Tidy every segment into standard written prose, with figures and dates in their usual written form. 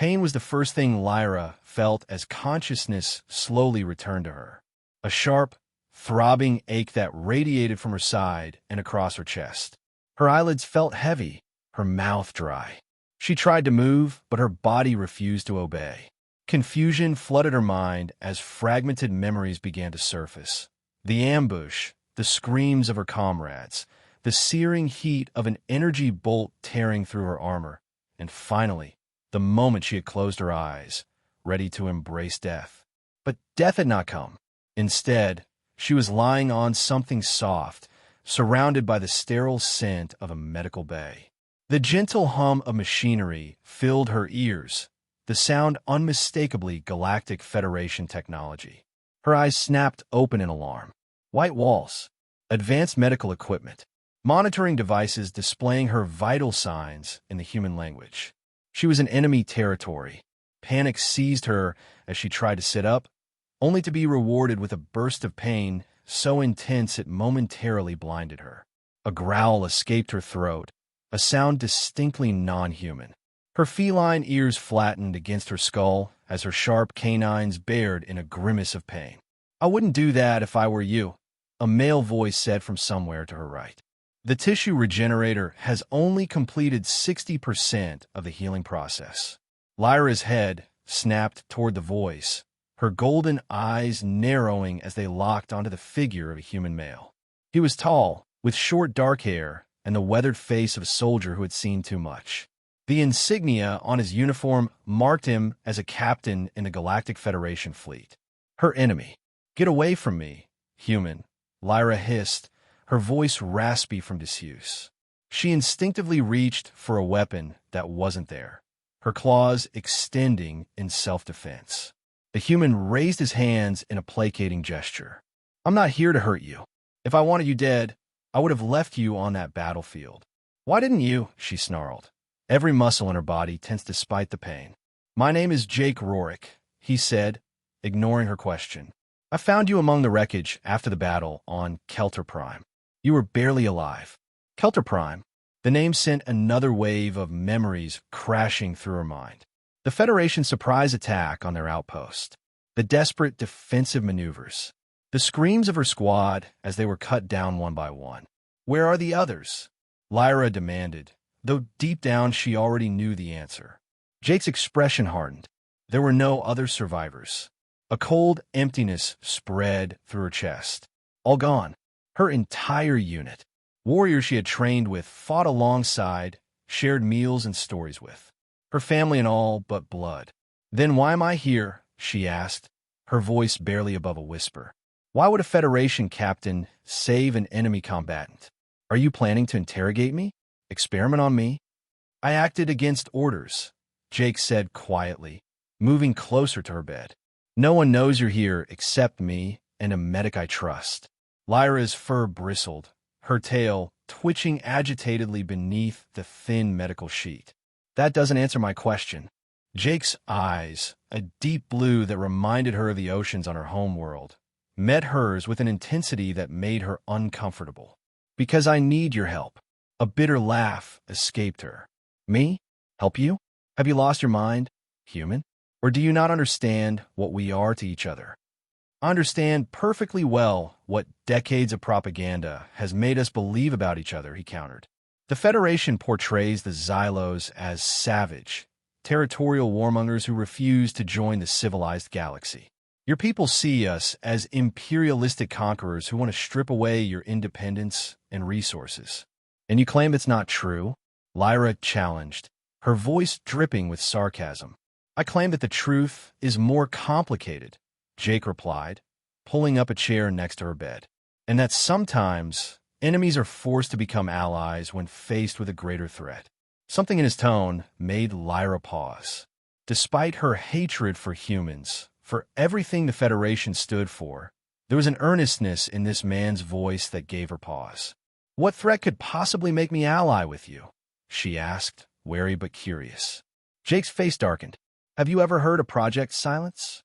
Pain was the first thing Lyra felt as consciousness slowly returned to her. A sharp, throbbing ache that radiated from her side and across her chest. Her eyelids felt heavy, her mouth dry. She tried to move, but her body refused to obey. Confusion flooded her mind as fragmented memories began to surface. The ambush, the screams of her comrades, the searing heat of an energy bolt tearing through her armor, and finally, the moment she had closed her eyes, ready to embrace death. But death had not come. Instead, she was lying on something soft, surrounded by the sterile scent of a medical bay. The gentle hum of machinery filled her ears, the sound unmistakably Galactic Federation technology. Her eyes snapped open in alarm. White walls, advanced medical equipment, monitoring devices displaying her vital signs in the human language. She was in enemy territory. Panic seized her as she tried to sit up, only to be rewarded with a burst of pain so intense it momentarily blinded her. A growl escaped her throat, a sound distinctly non-human. Her feline ears flattened against her skull as her sharp canines bared in a grimace of pain. "I wouldn't do that if I were you," a male voice said from somewhere to her right. "The tissue regenerator has only completed 60% of the healing process." Lyra's head snapped toward the voice, her golden eyes narrowing as they locked onto the figure of a human male. He was tall, with short dark hair and the weathered face of a soldier who had seen too much. The insignia on his uniform marked him as a captain in the Galactic Federation fleet. Her enemy. "Get away from me, human," Lyra hissed, her voice raspy from disuse. She instinctively reached for a weapon that wasn't there, her claws extending in self-defense. The human raised his hands in a placating gesture. "I'm not here to hurt you. If I wanted you dead, I would have left you on that battlefield." "Why didn't you?" she snarled. Every muscle in her body tensed despite the pain. "My name is Jake Rorick," he said, ignoring her question. "I found you among the wreckage after the battle on Kelter Prime. You were barely alive." Kelter Prime? The name sent another wave of memories crashing through her mind. The Federation's surprise attack on their outpost. The desperate defensive maneuvers. The screams of her squad as they were cut down one by one. "Where are the others?" Lyra demanded, though deep down she already knew the answer. Jake's expression hardened. There were no other survivors. A cold emptiness spread through her chest. All gone. Her entire unit. Warriors she had trained with, fought alongside, shared meals and stories with. Her family and all but blood. "Then why am I here?" she asked, her voice barely above a whisper. "Why would a Federation captain save an enemy combatant? Are you planning to interrogate me? Experiment on me?" "I acted against orders," Jake said quietly, moving closer to her bed. "No one knows you're here except me and a medic I trust." Lyra's fur bristled, her tail twitching agitatedly beneath the thin medical sheet. "That doesn't answer my question." Jake's eyes, a deep blue that reminded her of the oceans on her home world, met hers with an intensity that made her uncomfortable. "Because I need your help." A bitter laugh escaped her. "Me? Help you? Have you lost your mind, human? Or do you not understand what we are to each other?" "I understand perfectly well what decades of propaganda has made us believe about each other," he countered. "The Federation portrays the Xylos as savage, territorial warmongers who refuse to join the civilized galaxy. Your people see us as imperialistic conquerors who want to strip away your independence and resources." "And you claim it's not true?" Lyra challenged, her voice dripping with sarcasm. "I claim that the truth is more complicated," Jake replied, pulling up a chair next to her bed. "And that sometimes enemies are forced to become allies when faced with a greater threat." Something in his tone made Lyra pause. Despite her hatred for humans, for everything the Federation stood for, there was an earnestness in this man's voice that gave her pause. "What threat could possibly make me ally with you?" she asked, wary but curious. Jake's face darkened. "Have you ever heard of Project Silence?"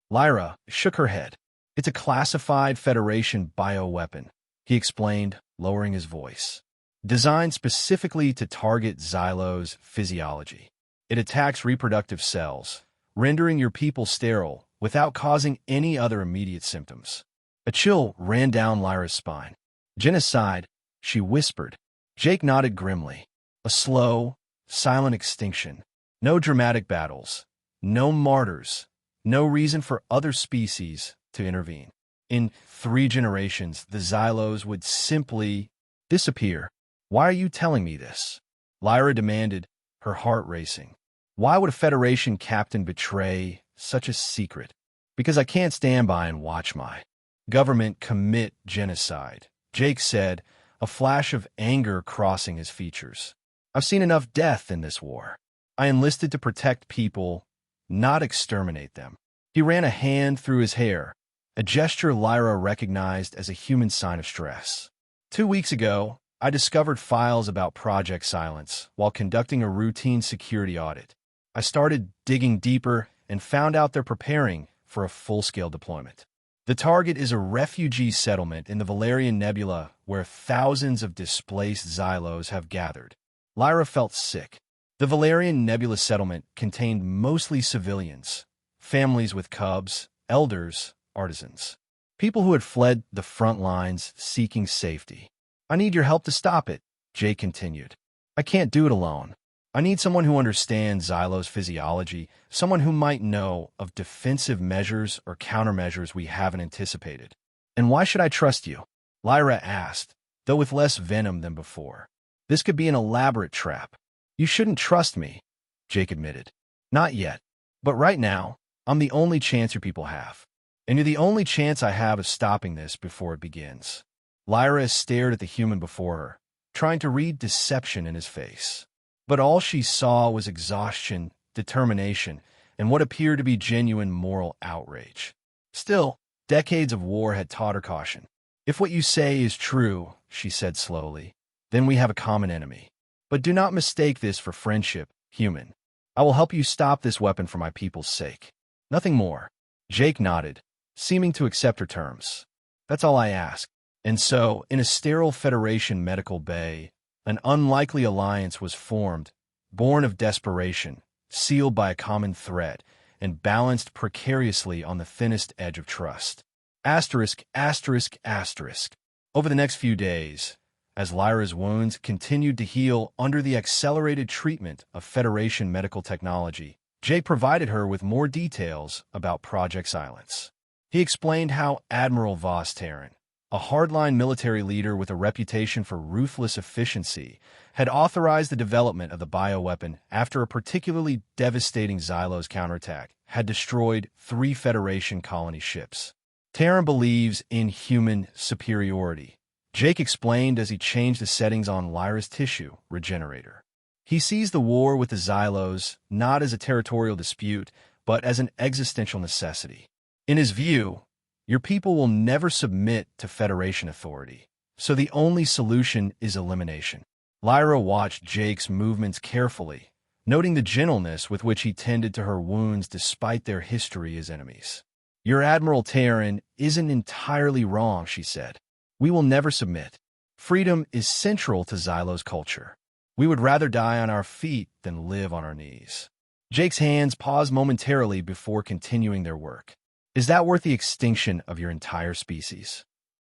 Lyra shook her head. "It's a classified Federation bioweapon," he explained, lowering his voice. "Designed specifically to target Xylo's physiology. It attacks reproductive cells, rendering your people sterile without causing any other immediate symptoms. A chill ran down Lyra's spine. Genocide, she whispered. Jake nodded grimly. A slow, silent extinction. No dramatic battles. No martyrs. No reason for other species to intervene. In 3 generations, the Xylos would simply disappear. Why are you telling me this? Lyra demanded, her heart racing. Why would a Federation captain betray such a secret? Because I can't stand by and watch my government commit genocide, Jake said, a flash of anger crossing his features. I've seen enough death in this war. I enlisted to protect people, not exterminate them. He ran a hand through his hair, a gesture Lyra recognized as a human sign of stress. 2 weeks ago, I discovered files about Project Silence while conducting a routine security audit. I started digging deeper and found out they're preparing for a full-scale deployment. The target is a refugee settlement in the Valerian Nebula where thousands of displaced Xylos have gathered. Lyra felt sick. The Valerian Nebula settlement contained mostly civilians, families with cubs, elders, artisans, people who had fled the front lines seeking safety. I need your help to stop it, Jay continued. I can't do it alone. I need someone who understands Xylos physiology, someone who might know of defensive measures or countermeasures we haven't anticipated. And why should I trust you? Lyra asked, though with less venom than before. This could be an elaborate trap. You shouldn't trust me, Jake admitted. Not yet. But right now, I'm the only chance your people have. And you're the only chance I have of stopping this before it begins. Lyra stared at the human before her, trying to read deception in his face. But all she saw was exhaustion, determination, and what appeared to be genuine moral outrage. Still, decades of war had taught her caution. If what you say is true, she said slowly, then we have a common enemy. But do not mistake this for friendship, human. I will help you stop this weapon for my people's sake. Nothing more. Jake nodded, seeming to accept her terms. That's all I ask. And so, in a sterile Federation medical bay, an unlikely alliance was formed, born of desperation, sealed by a common threat, and balanced precariously on the thinnest edge of trust. Asterisk, asterisk, asterisk. Over the next few days, as Lyra's wounds continued to heal under the accelerated treatment of Federation medical technology, Jake provided her with more details about Project Silence. He explained how Admiral Voss Terran, a hardline military leader with a reputation for ruthless efficiency, had authorized the development of the bioweapon after a particularly devastating Xylos counterattack had destroyed 3 Federation colony ships. Terran believes in human superiority, Jake explained as he changed the settings on Lyra's tissue regenerator. He sees the war with the Xylos not as a territorial dispute, but as an existential necessity. In his view, your people will never submit to Federation authority, so the only solution is elimination. Lyra watched Jake's movements carefully, noting the gentleness with which he tended to her wounds despite their history as enemies. Your Admiral Terran isn't entirely wrong, she said. We will never submit. Freedom is central to Xylos culture. We would rather die on our feet than live on our knees. Jake's hands paused momentarily before continuing their work. Is that worth the extinction of your entire species?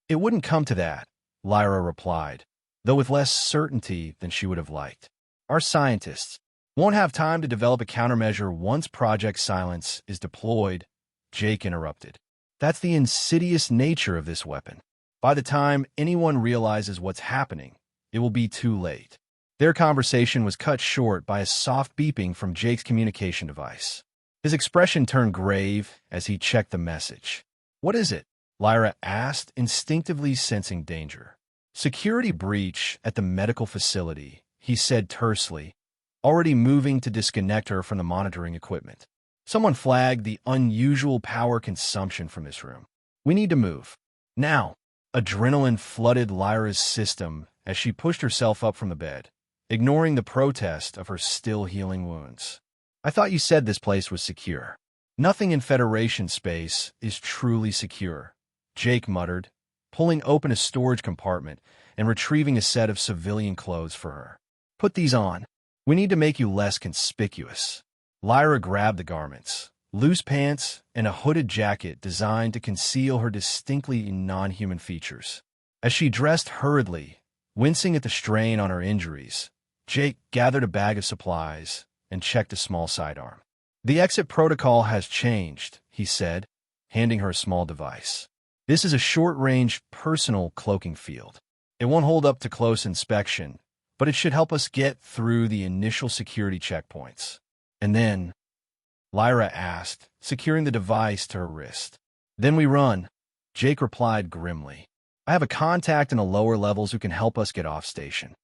It wouldn't come to that, Lyra replied, though with less certainty than she would have liked. Our scientists won't have time to develop a countermeasure once Project Silence is deployed, Jake interrupted. That's the insidious nature of this weapon. By the time anyone realizes what's happening, it will be too late. Their conversation was cut short by a soft beeping from Jake's communication device. His expression turned grave as he checked the message. What is it? Lyra asked, instinctively sensing danger. Security breach at the medical facility, he said tersely, already moving to disconnect her from the monitoring equipment. Someone flagged the unusual power consumption from this room. We need to move. Now. Adrenaline flooded Lyra's system as she pushed herself up from the bed, ignoring the protest of her still healing wounds. I thought you said this place was secure. Nothing in Federation space is truly secure, Jake muttered, pulling open a storage compartment and retrieving a set of civilian clothes for her. Put these on. We need to make you less conspicuous. Lyra grabbed the garments, loose pants, and a hooded jacket designed to conceal her distinctly non-human features. As she dressed hurriedly, wincing at the strain on her injuries, Jake gathered a bag of supplies and checked a small sidearm. The exit protocol has changed, he said, handing her a small device. This is a short-range personal cloaking field. It won't hold up to close inspection, but it should help us get through the initial security checkpoints. And then, Lyra asked, securing the device to her wrist. Then we run, Jake replied grimly. I have a contact in the lower levels who can help us get off station.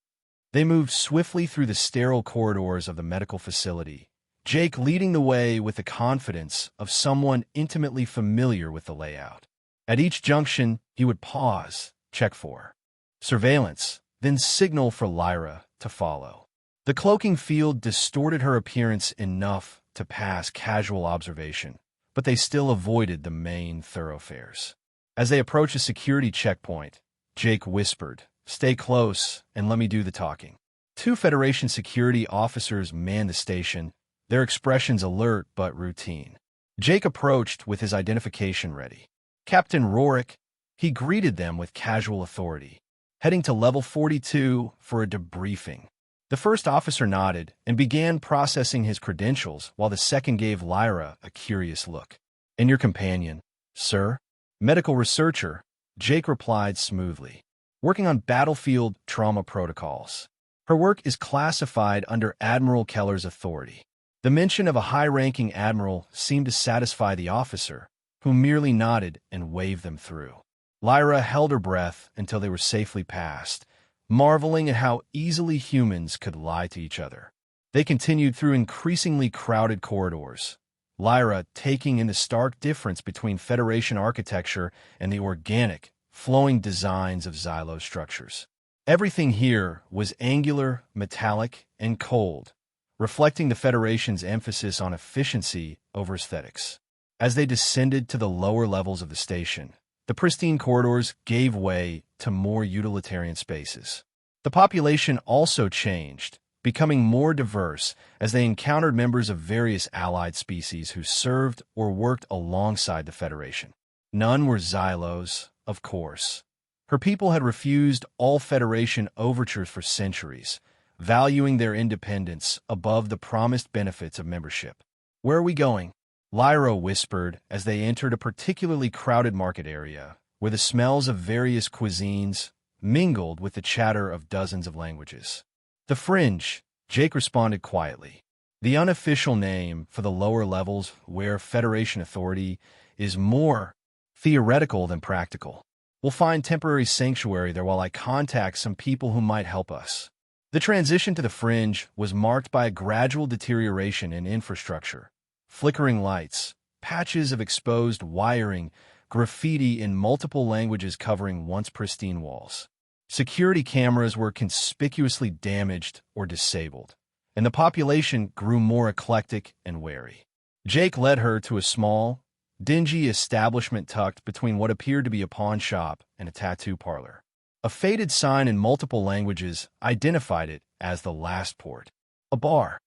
They moved swiftly through the sterile corridors of the medical facility, Jake leading the way with the confidence of someone intimately familiar with the layout. At each junction, he would pause, check for surveillance, then signal for Lyra to follow. The cloaking field distorted her appearance enough to pass casual observation, but they still avoided the main thoroughfares. As they approached a security checkpoint, Jake whispered, "Stay close and let me do the talking." 2 Federation security officers manned the station, their expressions alert but routine. Jake approached with his identification ready. Captain Rorik, he greeted them with casual authority, heading to level 42 for a debriefing. The first officer nodded and began processing his credentials while the second gave Lyra a curious look. "And your companion, sir?" "Medical researcher," Jake replied smoothly, "working on battlefield trauma protocols. Her work is classified under Admiral Keller's authority." The mention of a high-ranking admiral seemed to satisfy the officer, who merely nodded and waved them through. Lyra held her breath until they were safely past, marveling at how easily humans could lie to each other. They continued through increasingly crowded corridors, Lyra taking in the stark difference between Federation architecture and the organic, flowing designs of Xylo structures. Everything here was angular, metallic, and cold, reflecting the Federation's emphasis on efficiency over aesthetics. As they descended to the lower levels of the station, the pristine corridors gave way to more utilitarian spaces. The population also changed, becoming more diverse as they encountered members of various allied species who served or worked alongside the Federation. None were Xylos, of course. Her people had refused all Federation overtures for centuries, valuing their independence above the promised benefits of membership. "Where are we going?" Lyra whispered as they entered a particularly crowded market area, where the smells of various cuisines mingled with the chatter of dozens of languages. "The Fringe," Jake responded quietly, the unofficial name for the lower levels where Federation authority is more theoretical than practical. "We'll find temporary sanctuary there while I contact some people who might help us." The transition to the Fringe was marked by a gradual deterioration in infrastructure, flickering lights, patches of exposed wiring, graffiti in multiple languages covering once pristine walls. Security cameras were conspicuously damaged or disabled, and the population grew more eclectic and wary. Jake led her to a small, dingy establishment tucked between what appeared to be a pawn shop and a tattoo parlor. A faded sign in multiple languages identified it as the last port. "A bar?"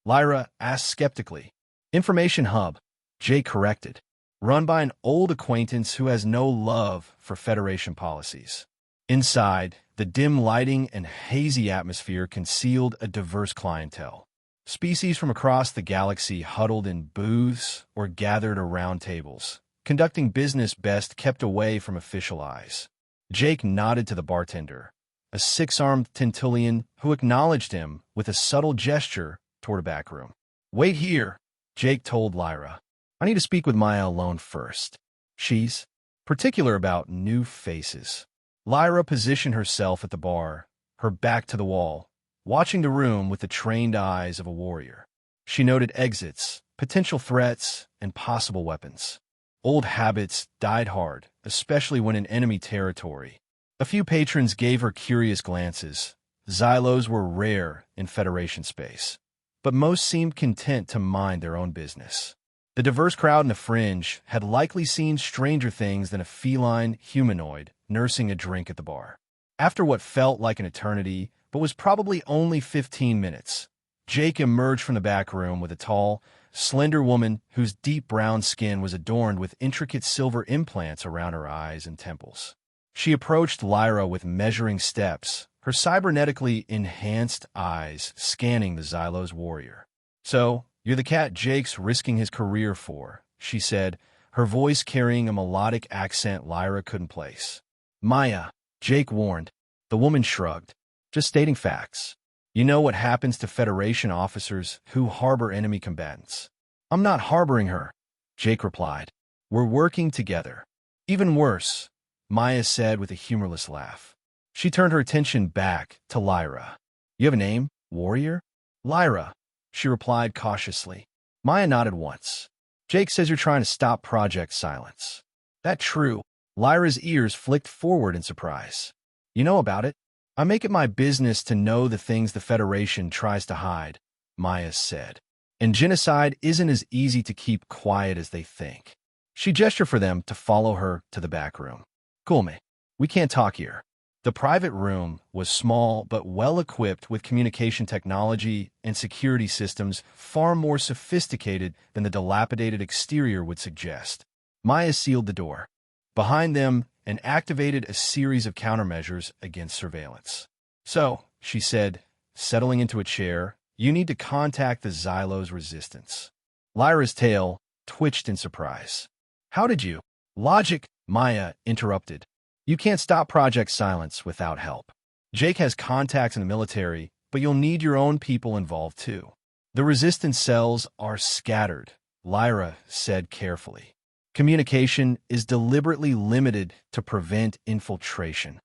Lyra asked skeptically. "Information hub," Jake corrected, run by an old acquaintance who has no love for Federation policies. Inside, the dim lighting and hazy atmosphere concealed a diverse clientele. Species from across the galaxy huddled in booths or gathered around tables, conducting business best kept away from official eyes. Jake nodded to the bartender, a 6-armed Tentillion who acknowledged him with a subtle gesture toward a back room. "Wait here," Jake told Lyra. "I need to speak with Maya alone first. She's particular about new faces." Lyra positioned herself at the bar, her back to the wall, watching the room with the trained eyes of a warrior. She noted exits, potential threats, and possible weapons. Old habits died hard, especially when in enemy territory. A few patrons gave her curious glances. Xylos were rare in Federation space, but most seemed content to mind their own business. The diverse crowd in the Fringe had likely seen stranger things than a feline humanoid nursing a drink at the bar. After what felt like an eternity, but was probably only 15 minutes, Jake emerged from the back room with a tall, slender woman whose deep brown skin was adorned with intricate silver implants around her eyes and temples. She approached Lyra with measuring steps, her cybernetically enhanced eyes scanning the Xylos warrior. "So, you're the cat Jake's risking his career for," she said, her voice carrying a melodic accent Lyra couldn't place. "Maya," Jake warned. The woman shrugged. "Just stating facts. You know what happens to Federation officers who harbor enemy combatants." "I'm not harboring her," Jake replied. "We're working together." "Even worse," Maya said with a humorless laugh. She turned her attention back to Lyra. "You have a name, warrior?" "Lyra," she replied cautiously. Maya nodded once. "Jake says you're trying to stop Project Silence." "That true?" Lyra's ears flicked forward in surprise. "You know about it?" "I make it my business to know the things the Federation tries to hide," Maya said. "And genocide isn't as easy to keep quiet as they think." She gestured for them to follow her to the back room. "Cool, me. We can't talk here." The private room was small but well-equipped with communication technology and security systems far more sophisticated than the dilapidated exterior would suggest. Maya sealed the door behind them and activated a series of countermeasures against surveillance. "So," she said, settling into a chair, "you need to contact the Xylos resistance." Lyra's tail twitched in surprise. "How did you?" "Logic," Maya interrupted. "You can't stop Project Silence without help. Jake has contacts in the military, but you'll need your own people involved too." "The resistance cells are scattered," Lyra said carefully. "Communication is deliberately limited to prevent infiltration."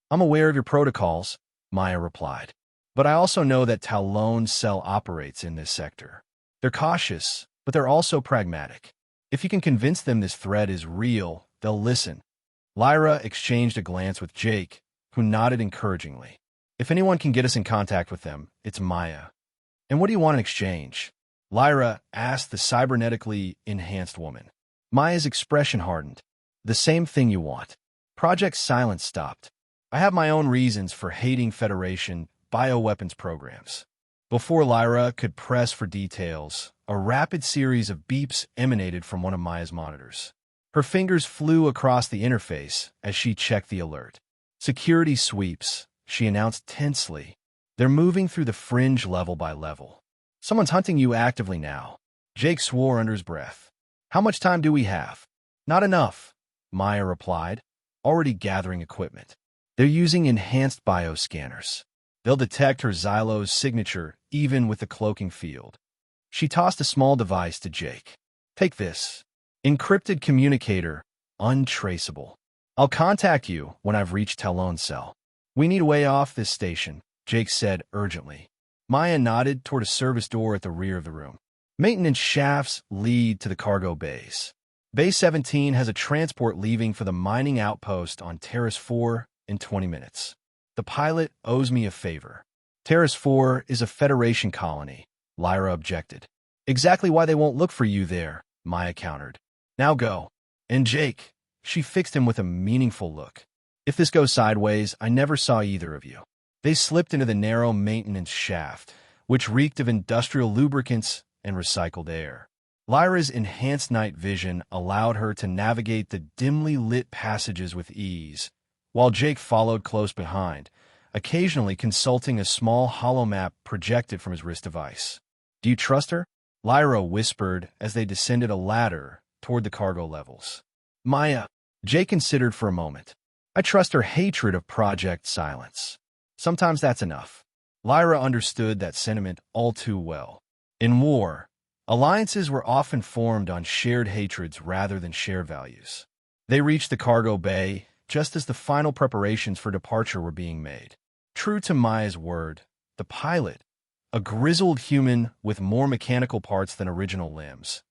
"I'm aware of your protocols," Maya replied. "But I also know that Talon's cell operates in this sector. They're cautious, but they're also pragmatic. If you can convince them this threat is real, they'll listen." Lyra exchanged a glance with Jake, who nodded encouragingly. "If anyone can get us in contact with them, it's Maya." "And what do you want in exchange?" Lyra asked the cybernetically enhanced woman. Maya's expression hardened. "The same thing you want." Project Silence stopped. "I have my own reasons for hating Federation bioweapons programs." Before Lyra could press for details, a rapid series of beeps emanated from one of Maya's monitors. Her fingers flew across the interface as she checked the alert. "Security sweeps," she announced tensely. "They're moving through the fringe level by level. Someone's hunting you actively now." Jake swore under his breath. "How much time do we have?" "Not enough," Maya replied, already gathering equipment. "They're using enhanced bioscanners. They'll detect her Xylos signature even with the cloaking field." She tossed a small device to Jake. "Take this. Encrypted communicator, untraceable. I'll contact you when I've reached Talon's cell." "We need a way off this station," Jake said urgently. Maya nodded toward a service door at the rear of the room. "Maintenance shafts lead to the cargo bays. Bay 17 has a transport leaving for the mining outpost on Terrace 4 in 20 minutes. The pilot owes me a favor." "Terrace 4 is a Federation colony," Lyra objected. "Exactly why they won't look for you there," Maya countered. "Now go." "And Jake," she fixed him with a meaningful look. "If this goes sideways, I never saw either of you." They slipped into the narrow maintenance shaft, which reeked of industrial lubricants and recycled air. Lyra's enhanced night vision allowed her to navigate the dimly lit passages with ease, while Jake followed close behind, occasionally consulting a small holomap projected from his wrist device. "Do you trust her?" Lyra whispered as they descended a ladder toward the cargo levels. "Maya," Jake considered for a moment. "I trust her hatred of Project Silence. Sometimes that's enough." Lyra understood that sentiment all too well. In war, alliances were often formed on shared hatreds rather than shared values. They reached the cargo bay just as the final preparations for departure were being made. True to Maya's word, the pilot, a grizzled human with more mechanical parts than original limbs,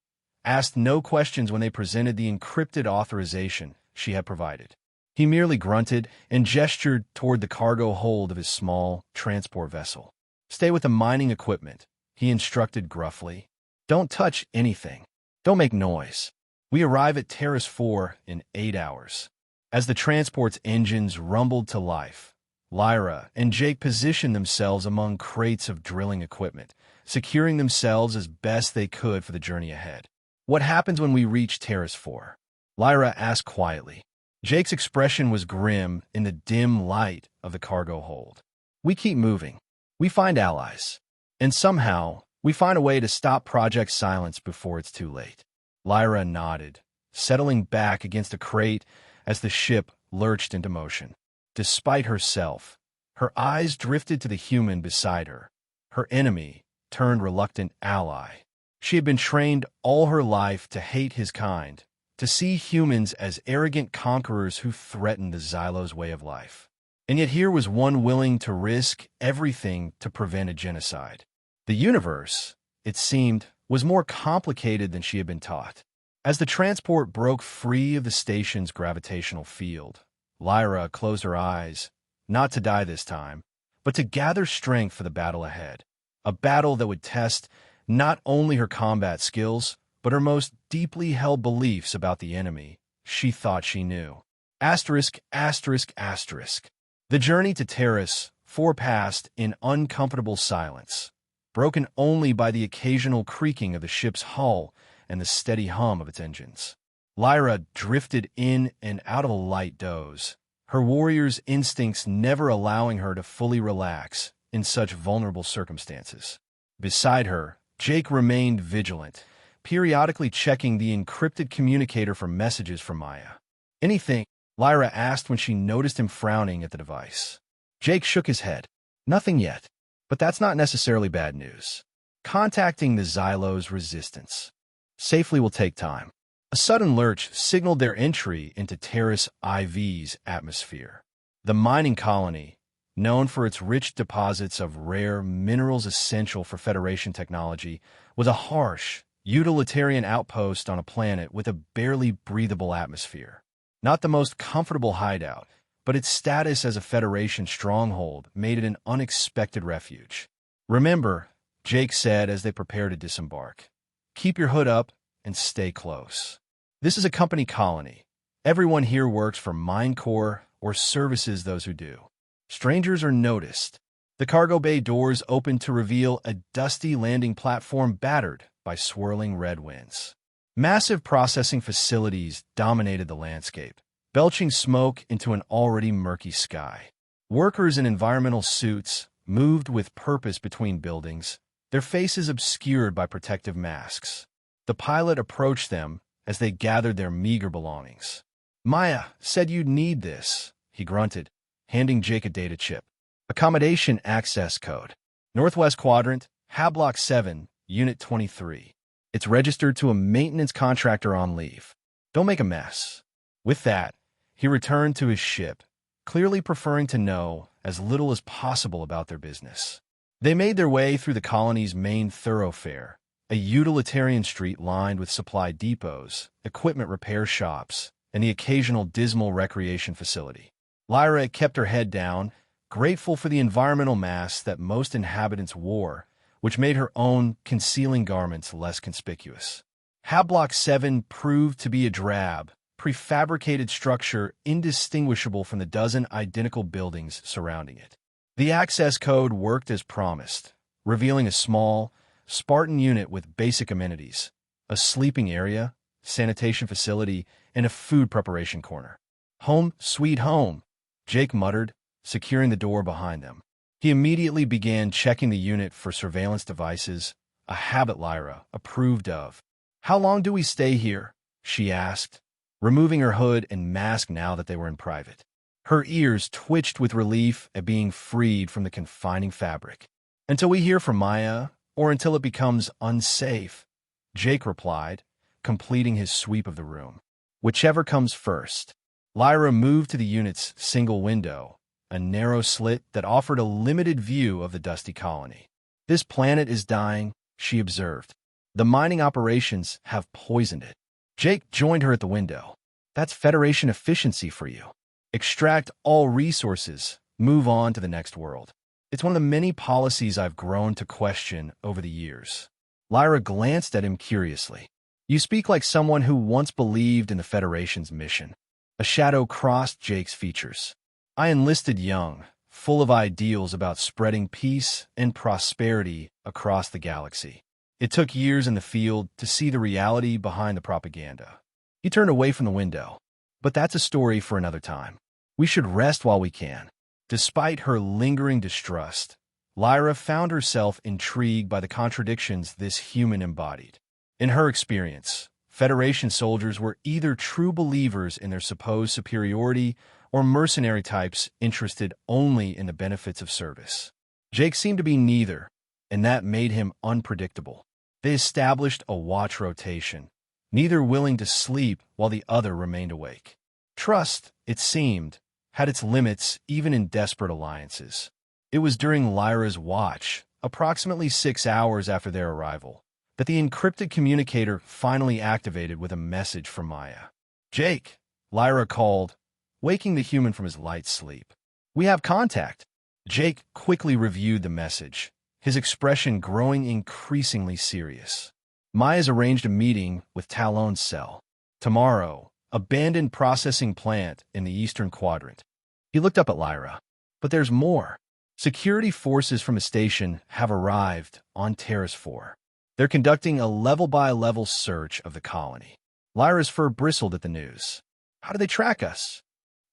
asked no questions when they presented the encrypted authorization she had provided. He merely grunted and gestured toward the cargo hold of his small transport vessel. "Stay with the mining equipment," he instructed gruffly. "Don't touch anything. Don't make noise. We arrive at Terrace 4 in 8 hours." As the transport's engines rumbled to life, Lyra and Jake positioned themselves among crates of drilling equipment, securing themselves as best they could for the journey ahead. "What happens when we reach Terrace 4? Lyra asked quietly. Jake's expression was grim in the dim light of the cargo hold. "We keep moving. We find allies. And somehow, we find a way to stop Project Silence before it's too late." Lyra nodded, settling back against a crate as the ship lurched into motion. Despite herself, her eyes drifted to the human beside her, her enemy turned reluctant ally. She had been trained all her life to hate his kind, to see humans as arrogant conquerors who threatened the Xylo's way of life. And yet here was one willing to risk everything to prevent a genocide. The universe, it seemed, was more complicated than she had been taught. As the transport broke free of the station's gravitational field, Lyra closed her eyes, not to die this time, but to gather strength for the battle ahead. A battle that would test not only her combat skills, but her most deeply held beliefs about the enemy she thought she knew. Asterisk, asterisk, asterisk. The journey to Terrace 4 passed in uncomfortable silence, broken only by the occasional creaking of the ship's hull and the steady hum of its engines. Lyra drifted in and out of a light doze, her warrior's instincts never allowing her to fully relax in such vulnerable circumstances. Beside her, Jake remained vigilant, periodically checking the encrypted communicator for messages from Maya. "Anything?" Lyra asked when she noticed him frowning at the device. Jake shook his head. "Nothing yet, but that's not necessarily bad news. Contacting the Xylo's resistance safely will take time." A sudden lurch signaled their entry into Terrace IV's atmosphere. The mining colony, known for its rich deposits of rare minerals essential for Federation technology, was a harsh, utilitarian outpost on a planet with a barely breathable atmosphere. Not the most comfortable hideout, but its status as a Federation stronghold made it an unexpected refuge. "Remember," Jake said as they prepared to disembark, "keep your hood up and stay close. This is a company colony. Everyone here works for Mine Corps or services those who do. Strangers are noticed." The cargo bay doors opened to reveal a dusty landing platform battered by swirling red winds. Massive processing facilities dominated the landscape, belching smoke into an already murky sky. Workers in environmental suits moved with purpose between buildings, their faces obscured by protective masks. The pilot approached them as they gathered their meager belongings. "Maya said you'd need this," he grunted, handing Jake a data chip. "Accommodation access code. Northwest Quadrant, Hablock 7, Unit 23. It's registered to a maintenance contractor on leave. Don't make a mess." With that, he returned to his ship, clearly preferring to know as little as possible about their business. They made their way through the colony's main thoroughfare, a utilitarian street lined with supply depots, equipment repair shops, and the occasional dismal recreation facility. Lyra kept her head down, grateful for the environmental masks that most inhabitants wore, which made her own concealing garments less conspicuous. Hablock 7 proved to be a drab, prefabricated structure indistinguishable from the dozen identical buildings surrounding it. The access code worked as promised, revealing a small, Spartan unit with basic amenities, a sleeping area, sanitation facility, and a food preparation corner. "Home, sweet home," Jake muttered, securing the door behind them. He immediately began checking the unit for surveillance devices, a habit Lyra approved of. "How long do we stay here?" she asked, removing her hood and mask now that they were in private. Her ears twitched with relief at being freed from the confining fabric. "Until we hear from Maya, or until it becomes unsafe," Jake replied, completing his sweep of the room. "Whichever comes first." Lyra moved to the unit's single window, a narrow slit that offered a limited view of the dusty colony. "This planet is dying," she observed. "The mining operations have poisoned it." Jake joined her at the window. "That's Federation efficiency for you. Extract all resources, move on to the next world. It's one of the many policies I've grown to question over the years." Lyra glanced at him curiously. "You speak like someone who once believed in the Federation's mission." A shadow crossed Jake's features. "I enlisted young, full of ideals about spreading peace and prosperity across the galaxy. It took years in the field to see the reality behind the propaganda. He turned away from the window. But that's a story for another time. We should rest while we can. Despite her lingering distrust, Lyra found herself intrigued by the contradictions this human embodied. In her experience, Federation soldiers were either true believers in their supposed superiority or mercenary types interested only in the benefits of service. Jake seemed to be neither, and that made him unpredictable. They established a watch rotation, neither willing to sleep while the other remained awake. Trust, it seemed, had its limits even in desperate alliances. It was during Lyra's watch, approximately 6 hours after their arrival, that the encrypted communicator finally activated with a message from Maya. "Jake," Lyra called, waking the human from his light sleep. "We have contact." Jake quickly reviewed the message, his expression growing increasingly serious. Maya's arranged a meeting with Talon's cell. Tomorrow, abandoned processing plant in the Eastern Quadrant. He looked up at Lyra. "But there's more. Security forces from a station have arrived on Terrace 4. They're conducting a level-by-level search of the colony." Lyra's fur bristled at the news. "How do they track us?"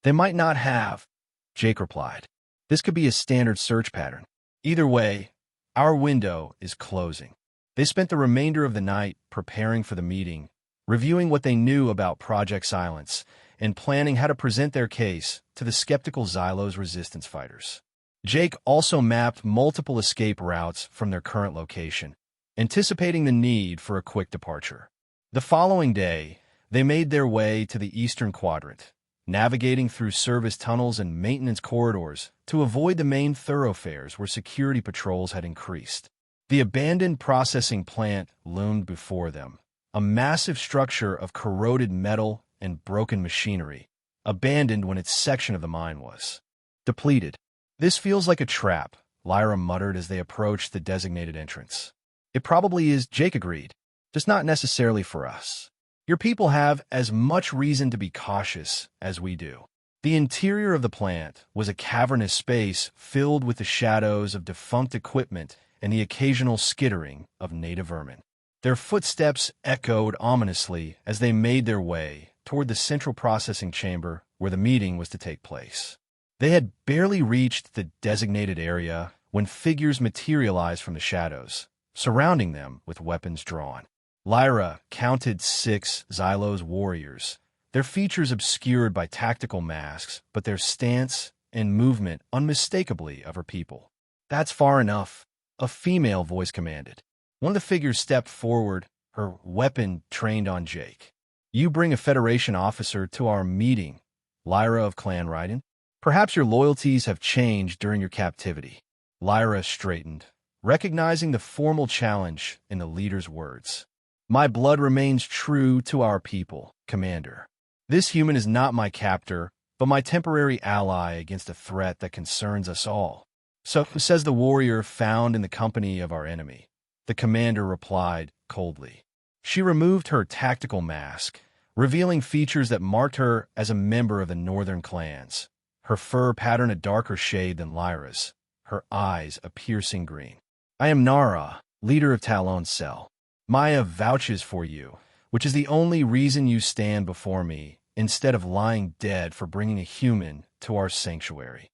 "They might not have," Jake replied. "This could be a standard search pattern. Either way, our window is closing." They spent the remainder of the night preparing for the meeting, reviewing what they knew about Project Silence, and planning how to present their case to the skeptical Xylos resistance fighters. Jake also mapped multiple escape routes from their current location, anticipating the need for a quick departure. The following day, they made their way to the Eastern Quadrant, navigating through service tunnels and maintenance corridors to avoid the main thoroughfares where security patrols had increased. The abandoned processing plant loomed before them, a massive structure of corroded metal and broken machinery, abandoned when its section of the mine was depleted. "This feels like a trap," Lyra muttered as they approached the designated entrance. "It probably is," Jake agreed, "just not necessarily for us. Your people have as much reason to be cautious as we do." The interior of the plant was a cavernous space filled with the shadows of defunct equipment and the occasional skittering of native vermin. Their footsteps echoed ominously as they made their way toward the central processing chamber where the meeting was to take place. They had barely reached the designated area when figures materialized from the shadows, surrounding them with weapons drawn. Lyra counted 6 Xylos warriors, their features obscured by tactical masks, but their stance and movement unmistakably of her people. "That's far enough," a female voice commanded. One of the figures stepped forward, her weapon trained on Jake. "You bring a Federation officer to our meeting, Lyra of Clan Raiden. Perhaps your loyalties have changed during your captivity." Lyra straightened, recognizing the formal challenge in the leader's words. "My blood remains true to our people, Commander. This human is not my captor, but my temporary ally against a threat that concerns us all." "So says the warrior found in the company of our enemy," the commander replied coldly. She removed her tactical mask, revealing features that marked her as a member of the northern clans. Her fur patterned a darker shade than Lyra's, her eyes a piercing green. "I am Nara, leader of Talon's cell. Maya vouches for you, which is the only reason you stand before me, instead of lying dead for bringing a human to our sanctuary."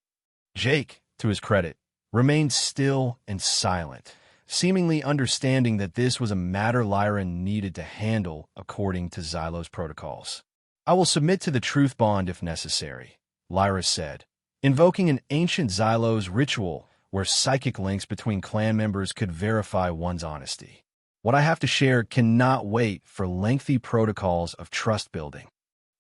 Jake, to his credit, remained still and silent, seemingly understanding that this was a matter Lyra needed to handle according to Xylos protocols. "I will submit to the truth bond if necessary," Lyra said, invoking an ancient Xylos ritual where psychic links between clan members could verify one's honesty. "What I have to share cannot wait for lengthy protocols of trust building."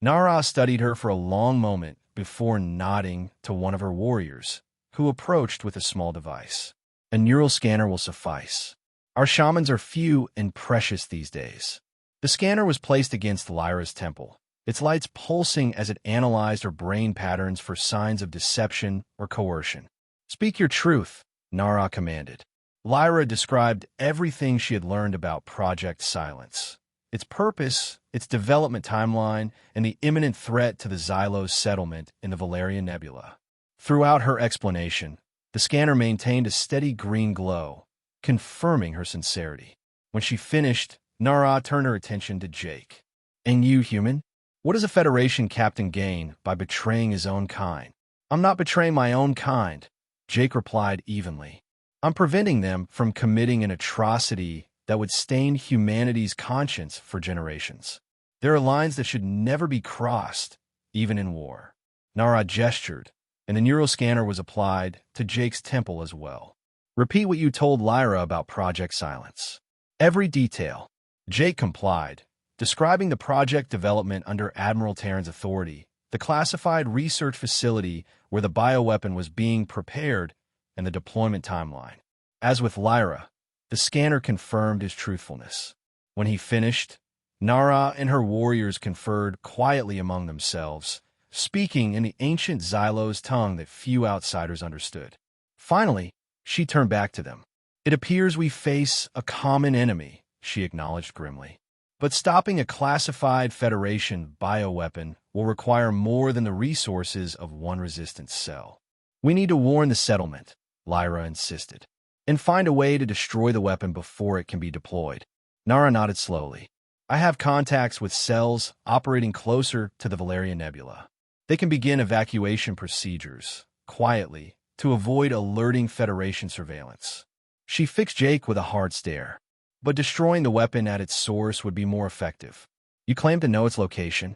Nara studied her for a long moment before nodding to one of her warriors, who approached with a small device. "A neural scanner will suffice. Our shamans are few and precious these days." The scanner was placed against Lyra's temple, its lights pulsing as it analyzed her brain patterns for signs of deception or coercion. "Speak your truth," Nara commanded. Lyra described everything she had learned about Project Silence, its purpose, its development timeline, and the imminent threat to the Xylos settlement in the Valerian Nebula. Throughout her explanation, the scanner maintained a steady green glow, confirming her sincerity. When she finished, Nara turned her attention to Jake. "And you, human? What does a Federation captain gain by betraying his own kind?" "I'm not betraying my own kind," Jake replied evenly. "I'm preventing them from committing an atrocity that would stain humanity's conscience for generations. There are lines that should never be crossed, even in war." Nara gestured, and the neuroscanner was applied to Jake's temple as well. "Repeat what you told Lyra about Project Silence." "Every detail." Jake complied, describing the project development under Admiral Terran's authority, the classified research facility where the bioweapon was being prepared, and the deployment timeline. As with Lyra, the scanner confirmed his truthfulness. When he finished, Nara and her warriors conferred quietly among themselves, speaking in the ancient Xylos tongue that few outsiders understood. Finally, she turned back to them. "It appears we face a common enemy," she acknowledged grimly. "But stopping a classified Federation bioweapon will require more than the resources of one resistance cell. We need to warn the settlement," Lyra insisted, "and find a way to destroy the weapon before it can be deployed." Nara nodded slowly. "I have contacts with cells operating closer to the Valeria Nebula. They can begin evacuation procedures, quietly, to avoid alerting Federation surveillance." She fixed Jake with a hard stare. "But destroying the weapon at its source would be more effective. You claim to know its location?"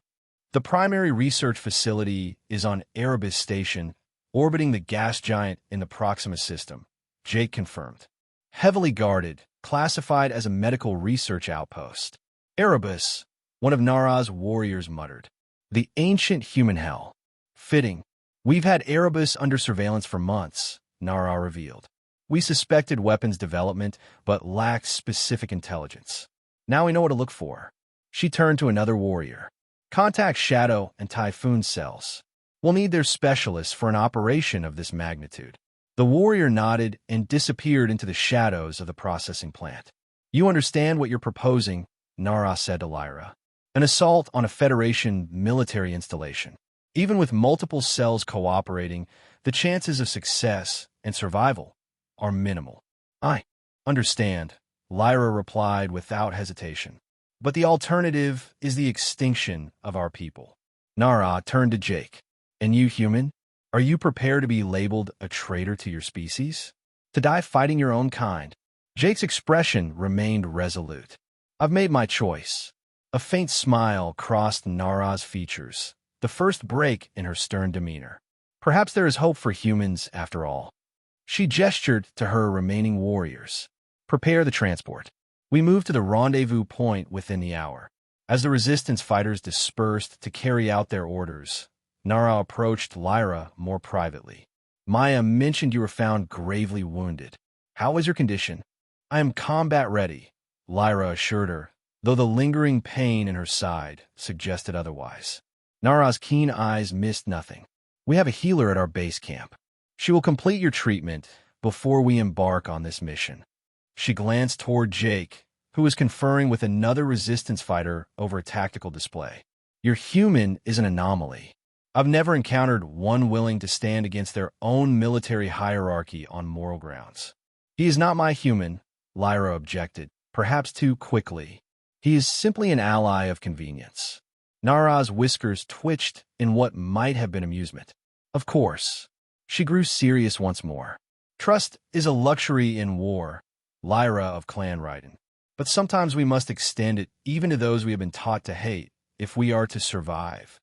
"The primary research facility is on Erebus Station, orbiting the gas giant in the Proxima system," Jake confirmed. "Heavily guarded, classified as a medical research outpost." "Erebus," one of Nara's warriors muttered. "The ancient human hell. Fitting. We've had Erebus under surveillance for months," Nara revealed. "We suspected weapons development, but lacked specific intelligence. Now we know what to look for." She turned to another warrior. "Contact Shadow and Typhoon cells. We'll need their specialists for an operation of this magnitude." The warrior nodded and disappeared into the shadows of the processing plant. "You understand what you're proposing," Nara said to Lyra. "An assault on a Federation military installation. Even with multiple cells cooperating, the chances of success and survival are minimal." "I understand," Lyra replied without hesitation. "But the alternative is the extinction of our people." Nara turned to Jake. "And you, human? Are you prepared to be labeled a traitor to your species? To die fighting your own kind?" Jake's expression remained resolute. "I've made my choice." A faint smile crossed Nara's features, the first break in her stern demeanor. "Perhaps there is hope for humans after all." She gestured to her remaining warriors. "Prepare the transport. We move to the rendezvous point within the hour." As the resistance fighters dispersed to carry out their orders, Nara approached Lyra more privately. "Maya mentioned you were found gravely wounded. How is your condition?" "I am combat ready," Lyra assured her, though the lingering pain in her side suggested otherwise. Nara's keen eyes missed nothing. "We have a healer at our base camp. She will complete your treatment before we embark on this mission." She glanced toward Jake, who was conferring with another resistance fighter over a tactical display. "Your human is an anomaly. I've never encountered one willing to stand against their own military hierarchy on moral grounds." "He is not my human," Lyra objected, perhaps too quickly. "He is simply an ally of convenience." Nara's whiskers twitched in what might have been amusement. "Of course." She grew serious once more. "Trust is a luxury in war, Lyra of Clan Raiden. But sometimes we must extend it even to those we have been taught to hate, if we are to survive."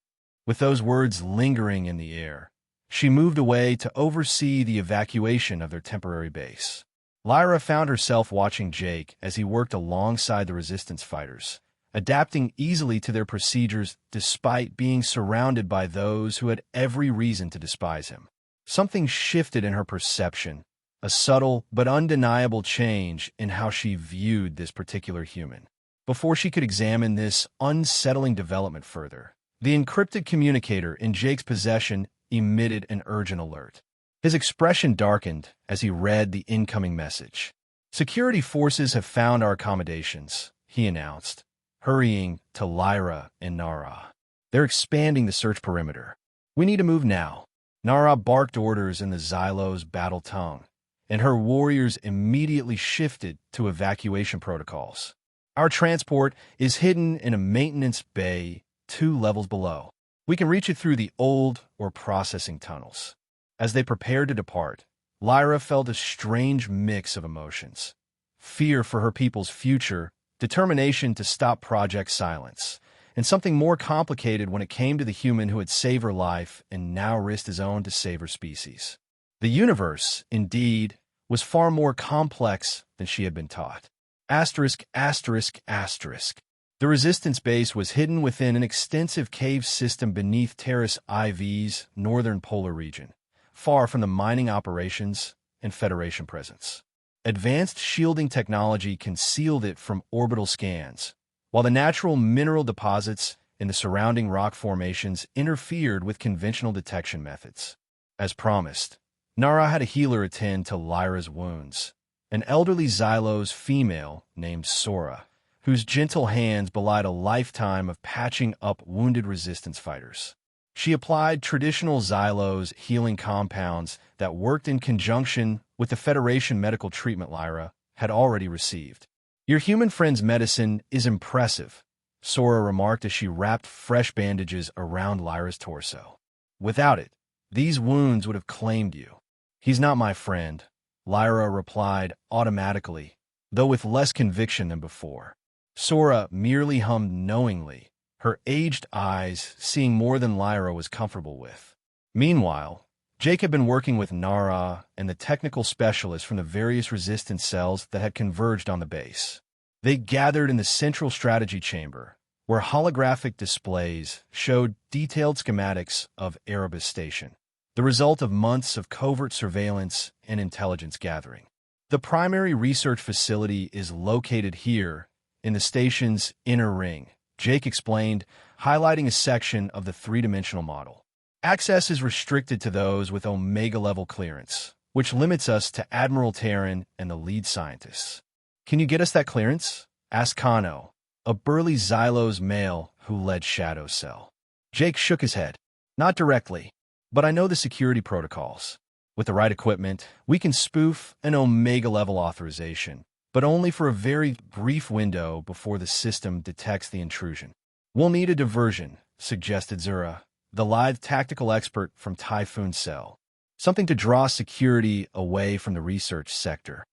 With those words lingering in the air, she moved away to oversee the evacuation of their temporary base. Lyra found herself watching Jake as he worked alongside the resistance fighters, adapting easily to their procedures despite being surrounded by those who had every reason to despise him. Something shifted in her perception, a subtle but undeniable change in how she viewed this particular human. Before she could examine this unsettling development further, the encrypted communicator in Jake's possession emitted an urgent alert. His expression darkened as he read the incoming message. "Security forces have found our accommodations," he announced, hurrying to Lyra and Nara. "They're expanding the search perimeter. We need to move now." Nara barked orders in the Xylo's battle tongue, and her warriors immediately shifted to evacuation protocols. Our transport is hidden in a maintenance bay 2 levels below. We can reach it through the old or processing tunnels. As they prepared to depart, Lyra felt a strange mix of emotions. Fear for her people's future, determination to stop Project Silence, and something more complicated when it came to the human who had saved her life and now risked his own to save her species. The universe, indeed, was far more complex than she had been taught. Asterisk, asterisk, asterisk. The resistance base was hidden within an extensive cave system beneath Terrace IV's northern polar region, far from the mining operations and Federation presence. Advanced shielding technology concealed it from orbital scans, while the natural mineral deposits in the surrounding rock formations interfered with conventional detection methods. As promised, Nara had a healer attend to Lyra's wounds, an elderly Xylos female named Sora, whose gentle hands belied a lifetime of patching up wounded resistance fighters. She applied traditional Xylos healing compounds that worked in conjunction with the Federation medical treatment Lyra had already received. "Your human friend's medicine is impressive," Sora remarked as she wrapped fresh bandages around Lyra's torso. "Without it, these wounds would have claimed you." "He's not my friend," Lyra replied automatically, though with less conviction than before. Sora merely hummed knowingly, her aged eyes seeing more than Lyra was comfortable with. Meanwhile, Jake had been working with Nara and the technical specialists from the various resistance cells that had converged on the base. They gathered in the central strategy chamber, where holographic displays showed detailed schematics of Erebus Station, the result of months of covert surveillance and intelligence gathering. The primary research facility is located here, in the station's inner ring, Jake explained, highlighting a section of the three-dimensional model. "Access is restricted to those with Omega-level clearance, which limits us to Admiral Terran and the lead scientists." "Can you get us that clearance?" asked Kano, a burly Xylos male who led Shadow Cell. Jake shook his head. "Not directly, but I know the security protocols. With the right equipment, we can spoof an Omega-level authorization, but only for a very brief window before the system detects the intrusion." "We'll need a diversion," suggested Zura, the lithe tactical expert from Typhoon Cell. "Something to draw security away from the research sector."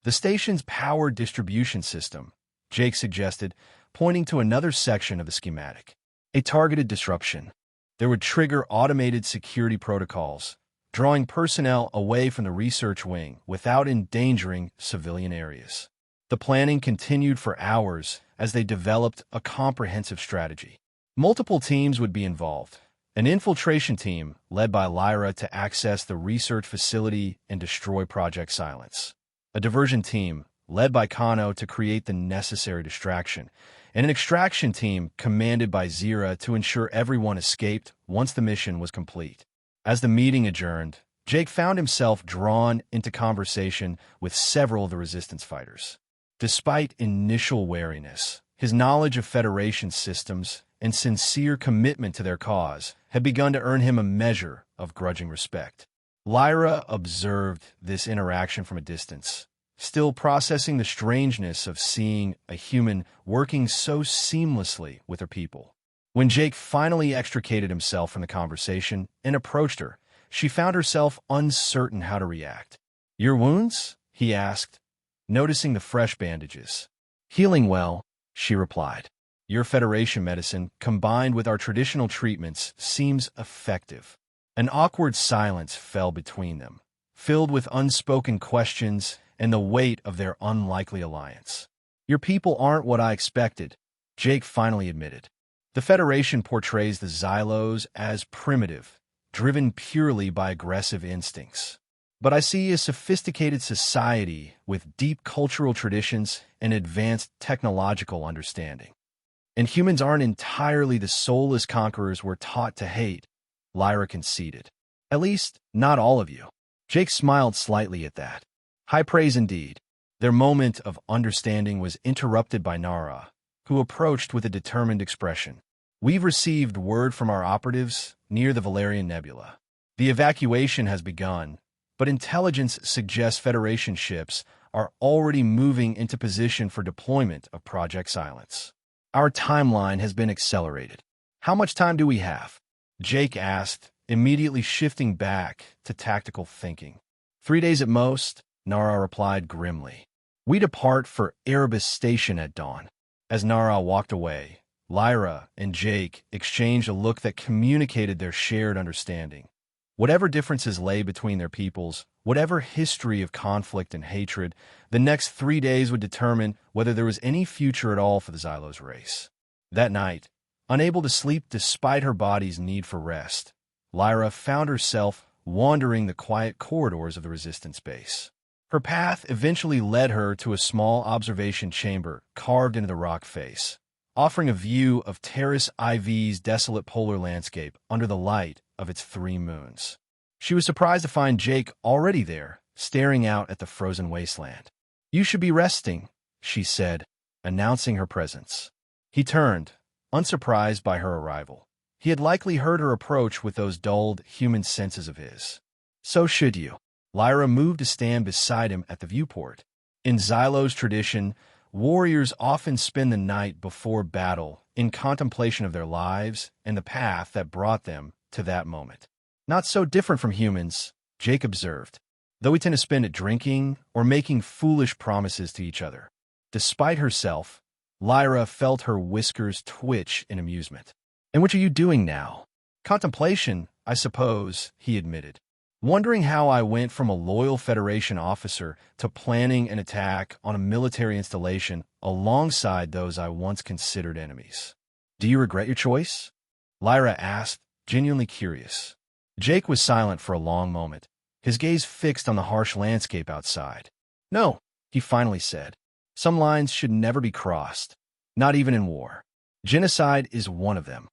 "The station's power distribution system," Jake suggested, pointing to another section of the schematic. "A targeted disruption. There would trigger automated security protocols, drawing personnel away from the research wing without endangering civilian areas." The planning continued for hours as they developed a comprehensive strategy. Multiple teams would be involved. An infiltration team, led by Lyra, to access the research facility and destroy Project Silence. A diversion team, led by Kano, to create the necessary distraction. And an extraction team, commanded by Zira, to ensure everyone escaped once the mission was complete. As the meeting adjourned, Jake found himself drawn into conversation with several of the resistance fighters. Despite initial wariness, his knowledge of Federation systems and sincere commitment to their cause had begun to earn him a measure of grudging respect. Lyra observed this interaction from a distance, still processing the strangeness of seeing a human working so seamlessly with her people. When Jake finally extricated himself from the conversation and approached her, she found herself uncertain how to react. "Your wounds?" he asked, noticing the fresh bandages. "Healing well," she replied. "Your Federation medicine, combined with our traditional treatments, seems effective." An awkward silence fell between them, filled with unspoken questions and the weight of their unlikely alliance. "Your people aren't what I expected," Jake finally admitted. "The Federation portrays the Xylos as primitive, driven purely by aggressive instincts. But I see a sophisticated society with deep cultural traditions and advanced technological understanding. And humans aren't entirely the soulless conquerors we're taught to hate," Lyra conceded. "At least, not all of you." Jake smiled slightly at that. High praise indeed. Their moment of understanding was interrupted by Nara, who approached with a determined expression. "We've received word from our operatives near the Valerian Nebula. The evacuation has begun, but intelligence suggests Federation ships are already moving into position for deployment of Project Silence. Our timeline has been accelerated. How much time do we have? Jake asked, immediately shifting back to tactical thinking. 3 days at most, Nara replied grimly. We depart for Erebus Station at dawn. As Nara walked away, Lyra and Jake exchanged a look that communicated their shared understanding. Whatever differences lay between their peoples, whatever history of conflict and hatred, the next 3 days would determine whether there was any future at all for the Xylos race. That night, unable to sleep despite her body's need for rest, Lyra found herself wandering the quiet corridors of the Resistance base. Her path eventually led her to a small observation chamber carved into the rock face, offering a view of Terrace IV's desolate polar landscape under the light of its 3 moons. She was surprised to find Jake already there, staring out at the frozen wasteland. You should be resting, she said, announcing her presence. He turned, unsurprised by her arrival. He had likely heard her approach with those dulled human senses of his. So should you. Lyra moved to stand beside him at the viewport. In Xylos tradition, warriors often spend the night before battle in contemplation of their lives and the path that brought them to that moment. Not so different from humans, Jake observed, though we tend to spend it drinking or making foolish promises to each other. Despite herself, Lyra felt her whiskers twitch in amusement. And what are you doing now? Contemplation, I suppose, he admitted. Wondering how I went from a loyal Federation officer to planning an attack on a military installation alongside those I once considered enemies. Do you regret your choice? Lyra asked, genuinely curious. Jake was silent for a long moment, his gaze fixed on the harsh landscape outside. No, he finally said. Some lines should never be crossed, not even in war. Genocide is one of them.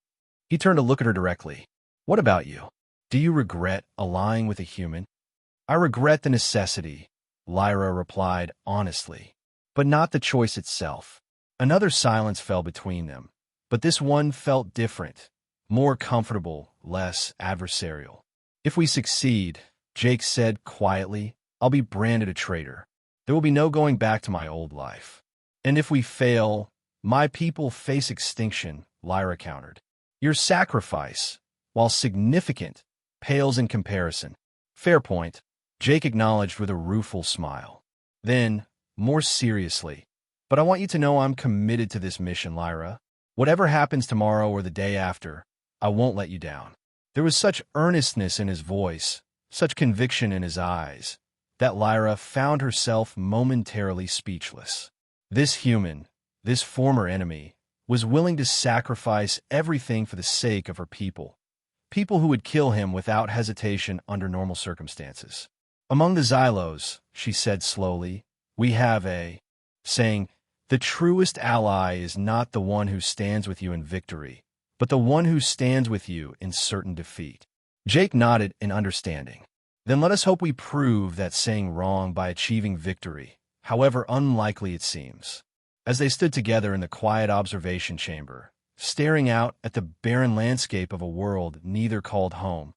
He turned to look at her directly. What about you? Do you regret allying with a human? I regret the necessity, Lyra replied honestly, but not the choice itself. Another silence fell between them, but this one felt different, more comfortable, less adversarial. If we succeed, Jake said quietly, I'll be branded a traitor. There will be no going back to my old life. And if we fail, my people face extinction, Lyra countered. Your sacrifice, while significant, pales in comparison. Fair point, Jake acknowledged with a rueful smile. Then, more seriously, but I want you to know I'm committed to this mission, Lyra. Whatever happens tomorrow or the day after, I won't let you down. There was such earnestness in his voice, such conviction in his eyes, that Lyra found herself momentarily speechless. This human, this former enemy, was willing to sacrifice everything for the sake of her people. People who would kill him without hesitation under normal circumstances. Among the Xylos, she said slowly, we have a saying, the truest ally is not the one who stands with you in victory, but the one who stands with you in certain defeat. Jake nodded in understanding. Then let us hope we prove that saying wrong by achieving victory, however unlikely it seems. As they stood together in the quiet observation chamber, staring out at the barren landscape of a world neither called home,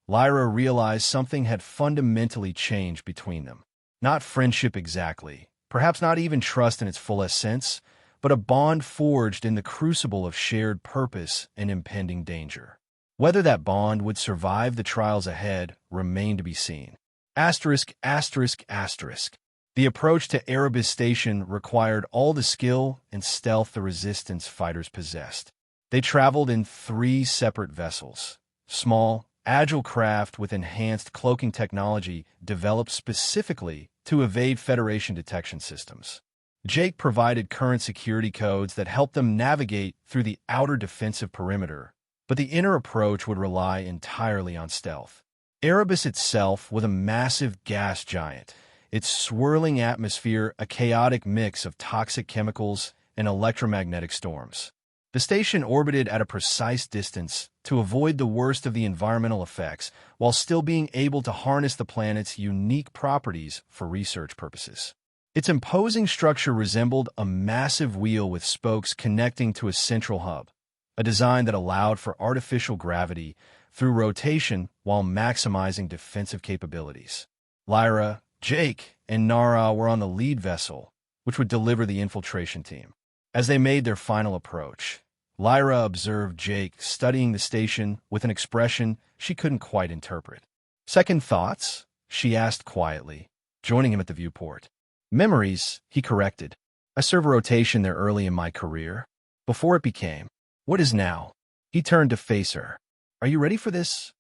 Lyra realized something had fundamentally changed between them. Not friendship exactly, perhaps not even trust in its fullest sense, but a bond forged in the crucible of shared purpose and impending danger. Whether that bond would survive the trials ahead remained to be seen. Asterisk, asterisk, asterisk. The approach to Erebus Station required all the skill and stealth the Resistance fighters possessed. They traveled in 3 separate vessels, small, agile craft with enhanced cloaking technology developed specifically to evade Federation detection systems. Jake provided current security codes that helped them navigate through the outer defensive perimeter, but the inner approach would rely entirely on stealth. Erebus itself was a massive gas giant, its swirling atmosphere a chaotic mix of toxic chemicals and electromagnetic storms. The station orbited at a precise distance to avoid the worst of the environmental effects while still being able to harness the planet's unique properties for research purposes. Its imposing structure resembled a massive wheel with spokes connecting to a central hub, a design that allowed for artificial gravity, through rotation while maximizing defensive capabilities. Lyra, Jake, and Nara were on the lead vessel, which would deliver the infiltration team. As they made their final approach, Lyra observed Jake studying the station with an expression she couldn't quite interpret. "Second thoughts?" she asked quietly, joining him at the viewport. "Memories," he corrected. "I served rotation there early in my career, before it became what is now." He turned to face her. "Are you ready for this?"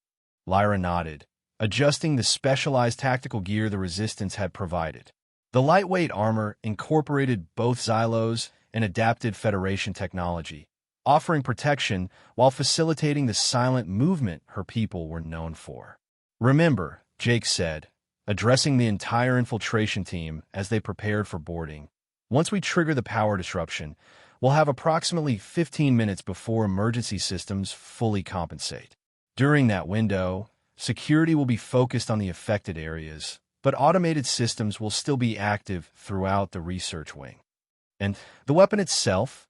Lyra nodded, adjusting the specialized tactical gear the Resistance had provided. The lightweight armor incorporated both Xylos and adapted Federation technology, offering protection while facilitating the silent movement her people were known for. "Remember," Jake said, addressing the entire infiltration team as they prepared for boarding, "once we trigger the power disruption, we'll have approximately 15 minutes before emergency systems fully compensate. During that window, security will be focused on the affected areas, but automated systems will still be active throughout the research wing." "And the weapon itself?"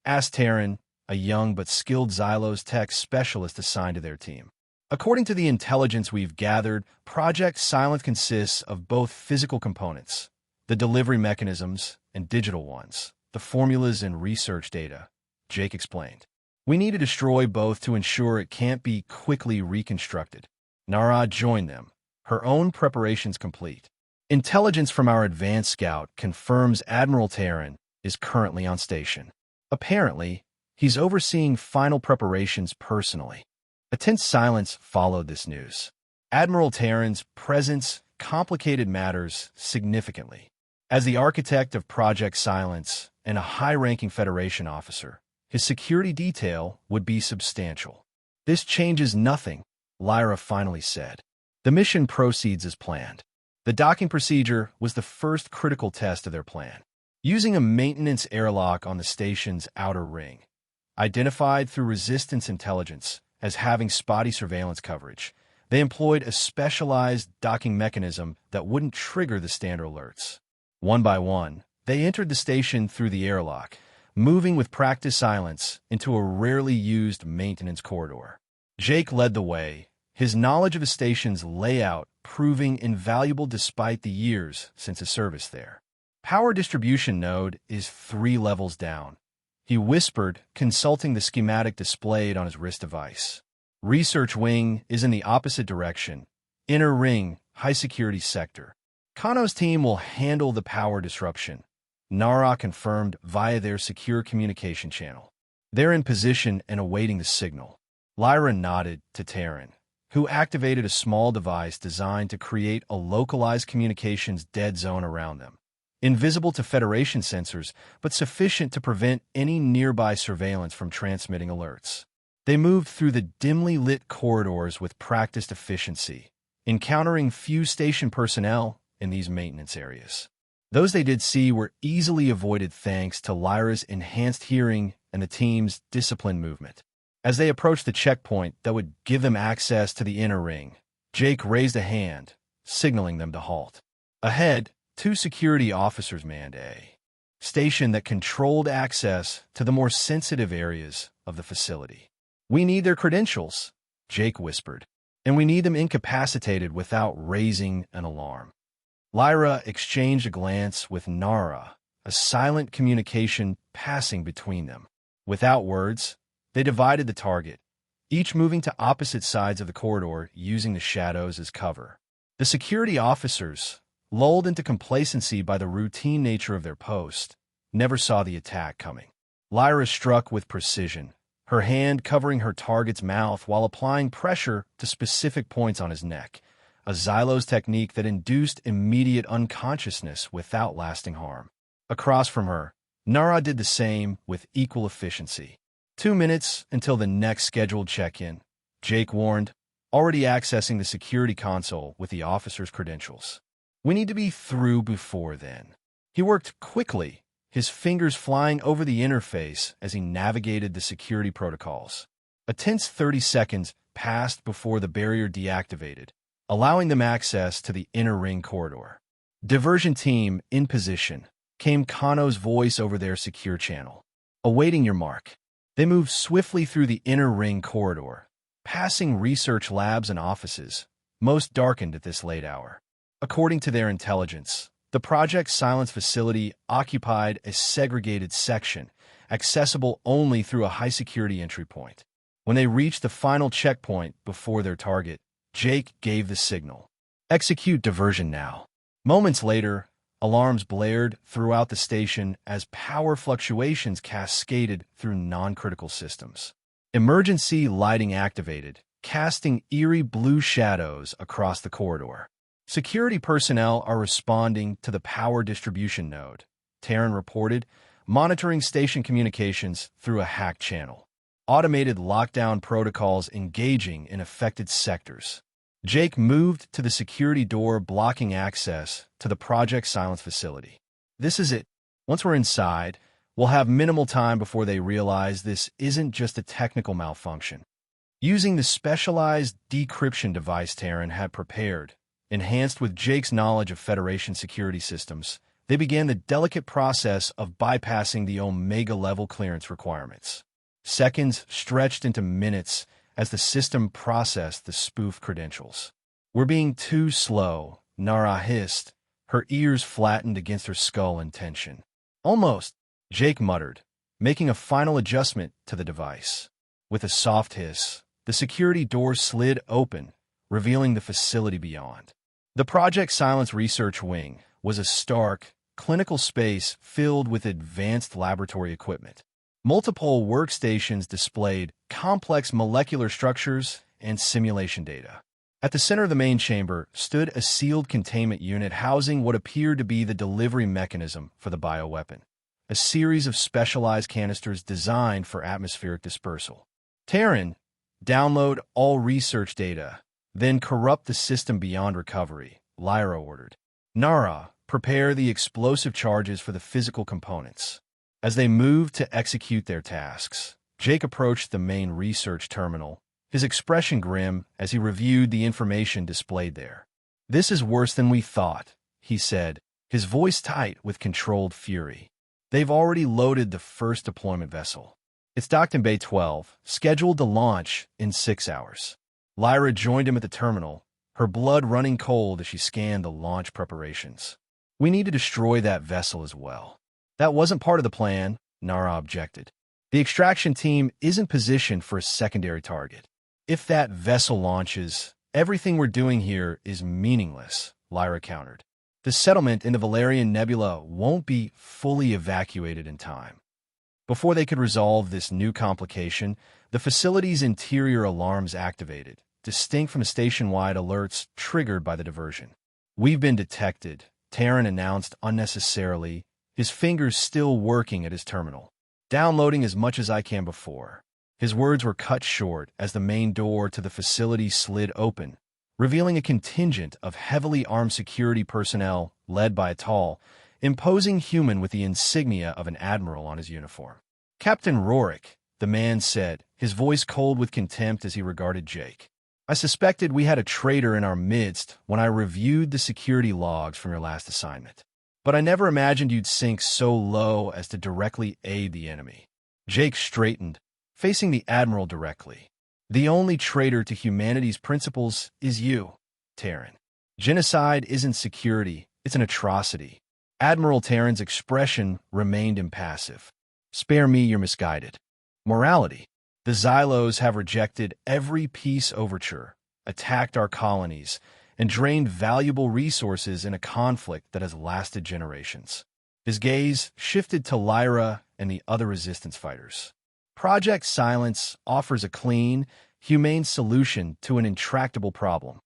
asked Terran, a young but skilled Xylos tech specialist assigned to their team. "According to the intelligence we've gathered, Project Silent consists of both physical components, the delivery mechanisms, and digital ones, the formulas and research data," Jake explained. "We need to destroy both to ensure it can't be quickly reconstructed." Nara joined them, her own preparations complete. "Intelligence from our advanced scout confirms Admiral Terran is currently on station. Apparently, he's overseeing final preparations personally." A tense silence followed this news. Admiral Terran's presence complicated matters significantly. As the architect of Project Silence and a high-ranking Federation officer, his security detail would be substantial. "This changes nothing," Lyra finally said. "The mission proceeds as planned." The docking procedure was the first critical test of their plan. Using a maintenance airlock on the station's outer ring, identified through Resistance intelligence as having spotty surveillance coverage, they employed a specialized docking mechanism that wouldn't trigger the standard alerts. One by one, they entered the station through the airlock, moving with practiced silence into a rarely used maintenance corridor. Jake led the way, his knowledge of the station's layout proving invaluable despite the years since his service there. "Power distribution node is 3 levels down," he whispered, consulting the schematic displayed on his wrist device. "Research wing is in the opposite direction, inner ring, high-security sector. Kano's team will handle the power disruption," Nara confirmed via their secure communication channel. "They're in position and awaiting the signal." Lyra nodded to Terran, who activated a small device designed to create a localized communications dead zone around them. Invisible to Federation sensors, but sufficient to prevent any nearby surveillance from transmitting alerts. They moved through the dimly lit corridors with practiced efficiency, encountering few station personnel in these maintenance areas. Those they did see were easily avoided thanks to Lyra's enhanced hearing and the team's disciplined movement. As they approached the checkpoint that would give them access to the inner ring, Jake raised a hand, signaling them to halt. Ahead, 2 security officers manned a station that controlled access to the more sensitive areas of the facility. "We need their credentials," Jake whispered, "and we need them incapacitated without raising an alarm." Lyra exchanged a glance with Nara, a silent communication passing between them. Without words, they divided the target, each moving to opposite sides of the corridor using the shadows as cover. The security officers, lulled into complacency by the routine nature of their post, never saw the attack coming. Lyra struck with precision, her hand covering her target's mouth while applying pressure to specific points on his neck, a Xylos technique that induced immediate unconsciousness without lasting harm. Across from her, Nara did the same with equal efficiency. 2 minutes until the next scheduled check-in, Jake warned, already accessing the security console with the officer's credentials. "We need to be through before then." He worked quickly, his fingers flying over the interface as he navigated the security protocols. A tense 30 seconds passed before the barrier deactivated, allowing them access to the inner ring corridor. "Diversion team in position," came Kano's voice over their secure channel. "Awaiting your mark." They moved swiftly through the inner ring corridor, passing research labs and offices, most darkened at this late hour. According to their intelligence, the Project Silence facility occupied a segregated section, accessible only through a high-security entry point. When they reached the final checkpoint before their target, Jake gave the signal. Execute diversion now. Moments later, alarms blared throughout the station as power fluctuations cascaded through non-critical systems. Emergency lighting activated, casting eerie blue shadows across the corridor. Security personnel are responding to the power distribution node, Taryn reported, monitoring station communications through a hacked channel. Automated lockdown protocols engaging in affected sectors. Jake moved to the security door blocking access to the Project Silence facility. This is it. Once we're inside, we'll have minimal time before they realize this isn't just a technical malfunction. Using the specialized decryption device Taryn had prepared, enhanced with Jake's knowledge of Federation security systems, they began the delicate process of bypassing the Omega-level clearance requirements. Seconds stretched into minutes as the system processed the spoof credentials. "We're being too slow," Nara hissed, her ears flattened against her skull in tension. "Almost," Jake muttered, making a final adjustment to the device. With a soft hiss, the security door slid open, revealing the facility beyond. The Project Silence Research Wing was a stark, clinical space filled with advanced laboratory equipment. Multiple workstations displayed complex molecular structures and simulation data. At the center of the main chamber stood a sealed containment unit housing what appeared to be the delivery mechanism for the bioweapon, a series of specialized canisters designed for atmospheric dispersal. "Taryn, download all research data, then corrupt the system beyond recovery," Lyra ordered. "Nara, prepare the explosive charges for the physical components." As they moved to execute their tasks, Jake approached the main research terminal, his expression grim as he reviewed the information displayed there. "This is worse than we thought," he said, his voice tight with controlled fury. "They've already loaded the first deployment vessel. It's docked in Bay 12, scheduled to launch in 6 hours." Lyra joined him at the terminal, her blood running cold as she scanned the launch preparations. "We need to destroy that vessel as well." "That wasn't part of the plan," Nara objected. "The extraction team isn't positioned for a secondary target. If that vessel launches, everything we're doing here is meaningless," Lyra countered. "The settlement in the Valerian Nebula won't be fully evacuated in time." Before they could resolve this new complication, the facility's interior alarms activated, distinct from the station-wide alerts triggered by the diversion. "We've been detected," Taryn announced unnecessarily, his fingers still working at his terminal. "Downloading as much as I can before." His words were cut short as the main door to the facility slid open, revealing a contingent of heavily armed security personnel led by a tall, imposing human with the insignia of an admiral on his uniform. "Captain Rorik," the man said, his voice cold with contempt as he regarded Jake. "I suspected we had a traitor in our midst when I reviewed the security logs from your last assignment. But I never imagined you'd sink so low as to directly aid the enemy." Jake straightened, facing the Admiral directly. "The only traitor to humanity's principles is you, Taryn. Genocide isn't security, it's an atrocity." Admiral Taryn's expression remained impassive. "Spare me your misguided morality. The Xylos have rejected every peace overture, attacked our colonies, and drained valuable resources in a conflict that has lasted generations." His gaze shifted to Lyra and the other resistance fighters. "Project Silence offers a clean, humane solution to an intractable problem."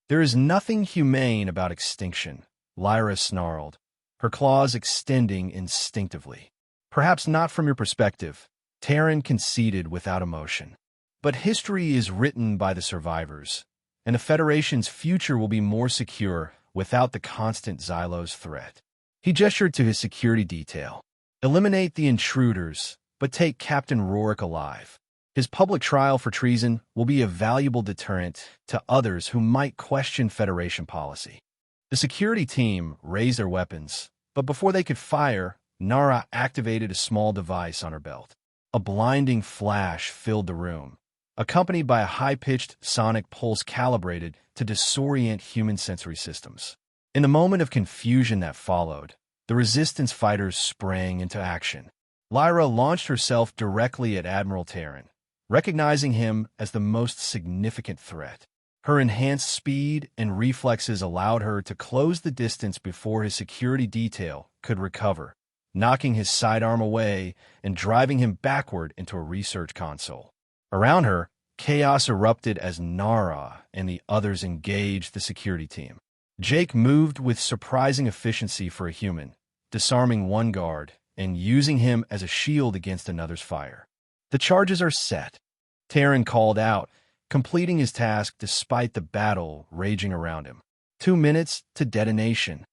"There is nothing humane about extinction," Lyra snarled, her claws extending instinctively. "Perhaps not from your perspective," Taryn conceded without emotion. "But history is written by the survivors, and the Federation's future will be more secure without the constant Xylos threat." He gestured to his security detail. "Eliminate the intruders, but take Captain Rorik alive. His public trial for treason will be a valuable deterrent to others who might question Federation policy." The security team raised their weapons, but before they could fire, Nara activated a small device on her belt. A blinding flash filled the room, accompanied by a high-pitched sonic pulse calibrated to disorient human sensory systems. In the moment of confusion that followed, the Resistance fighters sprang into action. Lyra launched herself directly at Admiral Terran, recognizing him as the most significant threat. Her enhanced speed and reflexes allowed her to close the distance before his security detail could recover, knocking his sidearm away and driving him backward into a research console. Around her, chaos erupted as Nara and the others engaged the security team. Jake moved with surprising efficiency for a human, disarming one guard and using him as a shield against another's fire. "The charges are set," Terran called out, completing his task despite the battle raging around him. 2 minutes to detonation.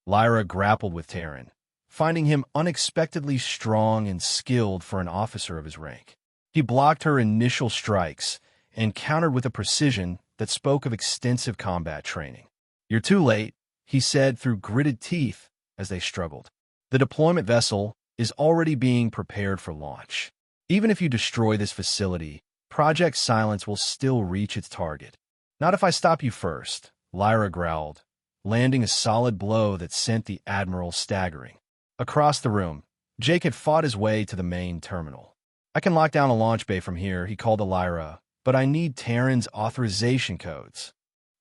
Lyra grappled with Terran, finding him unexpectedly strong and skilled for an officer of his rank. He blocked her initial strikes and countered with a precision that spoke of extensive combat training. "You're too late," he said through gritted teeth as they struggled. "The deployment vessel is already being prepared for launch. Even if you destroy this facility, Project Silence will still reach its target." "Not if I stop you first," Lyra growled, landing a solid blow that sent the Admiral staggering. Across the room, Jake had fought his way to the main terminal. "I can lock down a launch bay from here," he called to Lyra, "but I need Terran's authorization codes."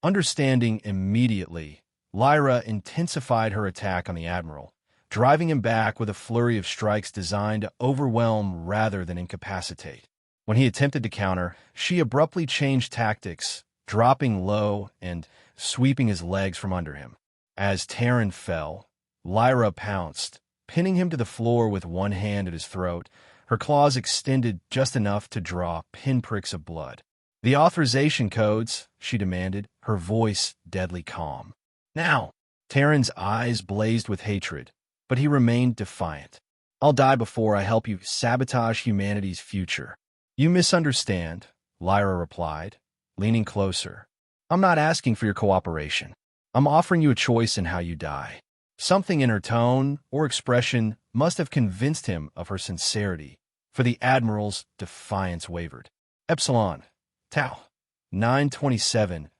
Understanding immediately, Lyra intensified her attack on the Admiral, driving him back with a flurry of strikes designed to overwhelm rather than incapacitate. When he attempted to counter, she abruptly changed tactics, dropping low and sweeping his legs from under him. As Terran fell, Lyra pounced, pinning him to the floor with one hand at his throat, her claws extended just enough to draw pinpricks of blood. "The authorization codes," she demanded, her voice deadly calm. "Now!" Terran's eyes blazed with hatred, but he remained defiant. "I'll die before I help you sabotage humanity's future." "You misunderstand," Lyra replied, leaning closer. "I'm not asking for your cooperation. I'm offering you a choice in how you die." Something in her tone or expression must have convinced him of her sincerity, for the Admiral's defiance wavered. "Epsilon, Tau, 927,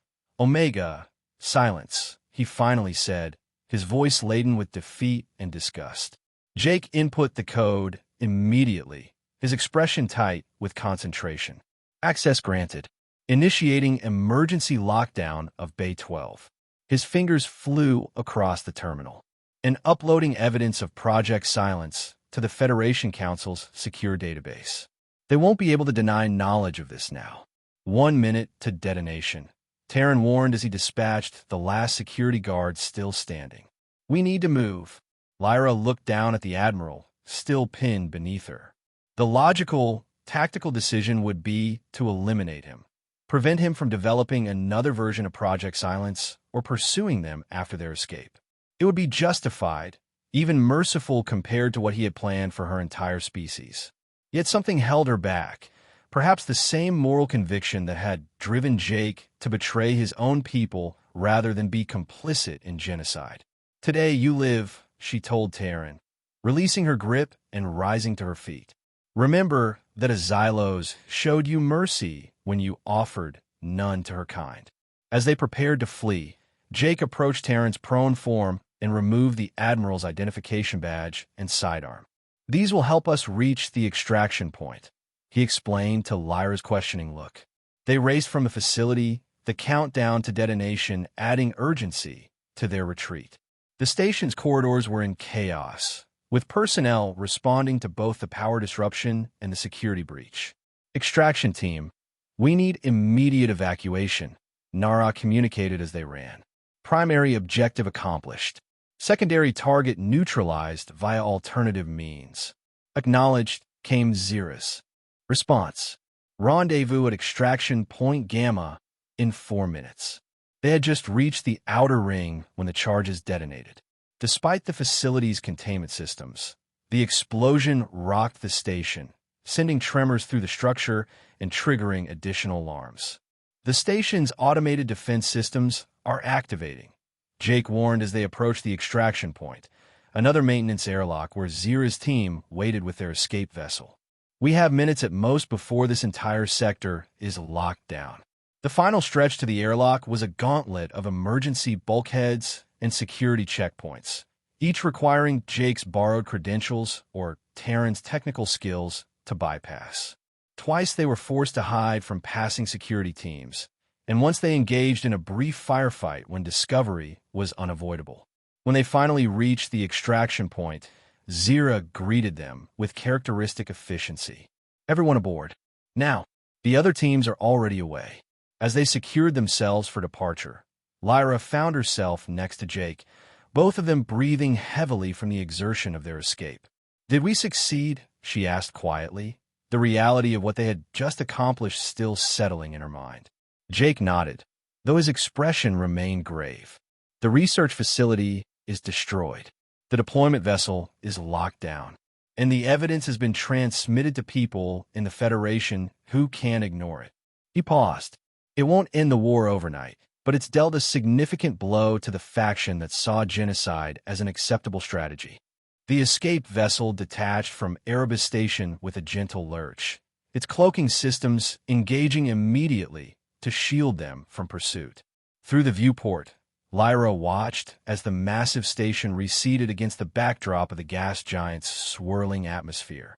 Omega, silence," he finally said, his voice laden with defeat and disgust. Jake input the code immediately, his expression tight with concentration. "Access granted." Initiating emergency lockdown of Bay 12. His fingers flew across the terminal, and uploading evidence of Project Silence to the Federation Council's secure database. They won't be able to deny knowledge of this now. 1 minute to detonation, Terran warned as he dispatched the last security guard still standing. "We need to move." Lyra looked down at the Admiral, still pinned beneath her. The logical, tactical decision would be to eliminate him, prevent him from developing another version of Project Silence or pursuing them after their escape. It would be justified, even merciful compared to what he had planned for her entire species. Yet something held her back, perhaps the same moral conviction that had driven Jake to betray his own people rather than be complicit in genocide. "Today you live," she told Terran, releasing her grip and rising to her feet. "Remember that a Xylos showed you mercy when you offered none to her kind." As they prepared to flee, Jake approached Terran's prone form and removed the Admiral's identification badge and sidearm. "These will help us reach the extraction point," he explained to Lyra's questioning look. They raced from the facility, the countdown to detonation adding urgency to their retreat. The station's corridors were in chaos, with personnel responding to both the power disruption and the security breach. "Extraction team, we need immediate evacuation," Nara communicated as they ran. "Primary objective accomplished. Secondary target neutralized via alternative means." "Acknowledged," came Xeris. Response: "Rendezvous at Extraction Point Gamma in 4 minutes." They had just reached the outer ring when the charges detonated. Despite the facility's containment systems, the explosion rocked the station, sending tremors through the structure and triggering additional alarms. "The station's automated defense systems are activating," Jake warned as they approached the extraction point, another maintenance airlock where Zira's team waited with their escape vessel. We have minutes at most before this entire sector is locked down. The final stretch to the airlock was a gauntlet of emergency bulkheads and security checkpoints, each requiring Jake's borrowed credentials or Taryn's technical skills to bypass. Twice they were forced to hide from passing security teams, and once they engaged in a brief firefight when discovery was unavoidable. When they finally reached the extraction point, Zira greeted them with characteristic efficiency. Everyone aboard. Now, the other teams are already away. As they secured themselves for departure, Lyra found herself next to Jake, both of them breathing heavily from the exertion of their escape. "Did we succeed?" she asked quietly, the reality of what they had just accomplished still settling in her mind. Jake nodded, though his expression remained grave. "The research facility is destroyed. The deployment vessel is locked down, and the evidence has been transmitted to people in the Federation who can't ignore it." He paused. "It won't end the war overnight, but it's dealt a significant blow to the faction that saw genocide as an acceptable strategy." The escape vessel detached from Erebus Station with a gentle lurch, its cloaking systems engaging immediately to shield them from pursuit. Through the viewport, Lyra watched as the massive station receded against the backdrop of the gas giant's swirling atmosphere,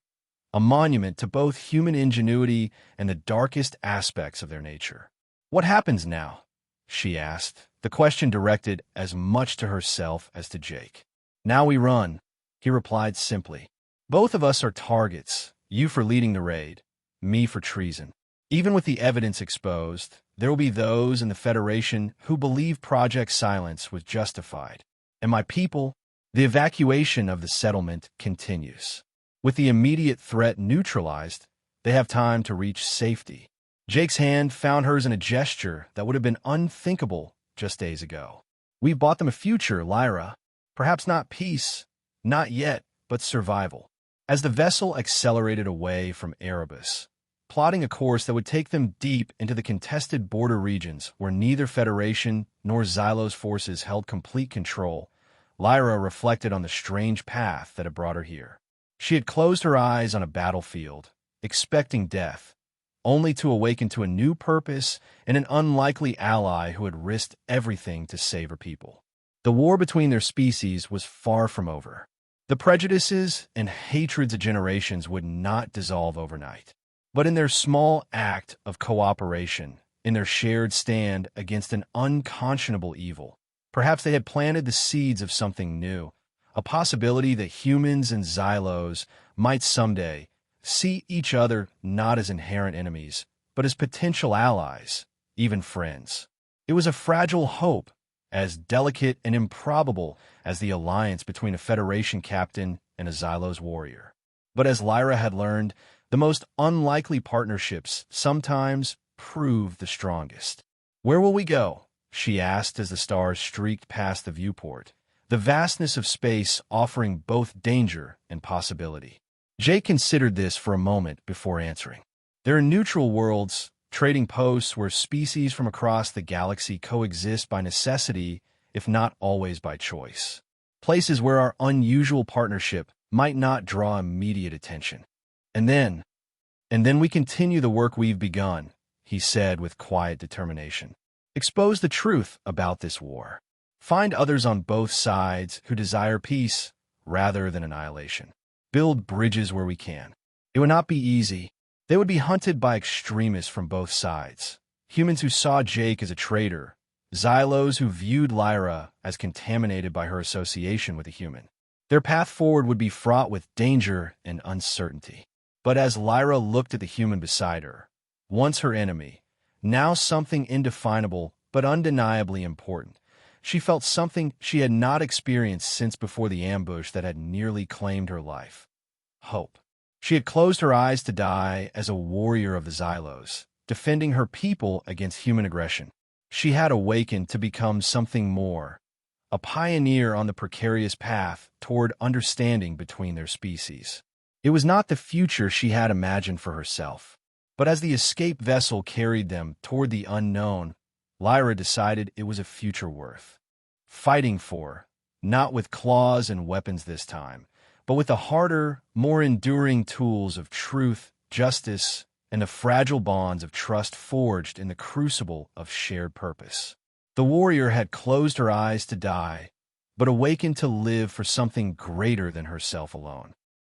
a monument to both human ingenuity and the darkest aspects of their nature. "What happens now?" she asked, the question directed as much to herself as to Jake. "Now we run," he replied simply. "Both of us are targets, you for leading the raid, me for treason. Even with the evidence exposed, there will be those in the Federation who believe Project Silence was justified. And my people, the evacuation of the settlement continues. With the immediate threat neutralized, they have time to reach safety." Jake's hand found hers in a gesture that would have been unthinkable just days ago. "We've bought them a future, Lyra. Perhaps not peace, not yet, but survival." As the vessel accelerated away from Erebus, plotting a course that would take them deep into the contested border regions where neither Federation nor Xylo's forces held complete control, Lyra reflected on the strange path that had brought her here. She had closed her eyes on a battlefield, expecting death, only to awaken to a new purpose and an unlikely ally who had risked everything to save her people. The war between their species was far from over. The prejudices and hatreds of generations would not dissolve overnight. But in their small act of cooperation, in their shared stand against an unconscionable evil, perhaps they had planted the seeds of something new, a possibility that humans and Xylos might someday see each other not as inherent enemies, but as potential allies, even friends. It was a fragile hope, as delicate and improbable as the alliance between a Federation captain and a Xylos warrior. But as Lyra had learned, the most unlikely partnerships sometimes prove the strongest. "Where will we go?" she asked as the stars streaked past the viewport, the vastness of space offering both danger and possibility. Jake considered this for a moment before answering. "There are neutral worlds, trading posts where species from across the galaxy coexist by necessity, if not always by choice. Places where our unusual partnership might not draw immediate attention. And then we continue the work we've begun," he said with quiet determination. "Expose the truth about this war. Find others on both sides who desire peace rather than annihilation. Build bridges where we can. It would not be easy. They would be hunted by extremists from both sides. Humans who saw Jake as a traitor, Xylos who viewed Lyra as contaminated by her association with a human. Their path forward would be fraught with danger and uncertainty." But as Lyra looked at the human beside her, once her enemy, now something indefinable but undeniably important, she felt something she had not experienced since before the ambush that had nearly claimed her life. Hope. She had closed her eyes to die as a warrior of the Xylos, defending her people against human aggression. She had awakened to become something more, a pioneer on the precarious path toward understanding between their species. It was not the future she had imagined for herself, but as the escape vessel carried them toward the unknown, Lyra decided it was a future worth fighting for, not with claws and weapons this time, but with the harder, more enduring tools of truth, justice, and the fragile bonds of trust forged in the crucible of shared purpose. The warrior had closed her eyes to die, but awakened to live for something greater than herself alone.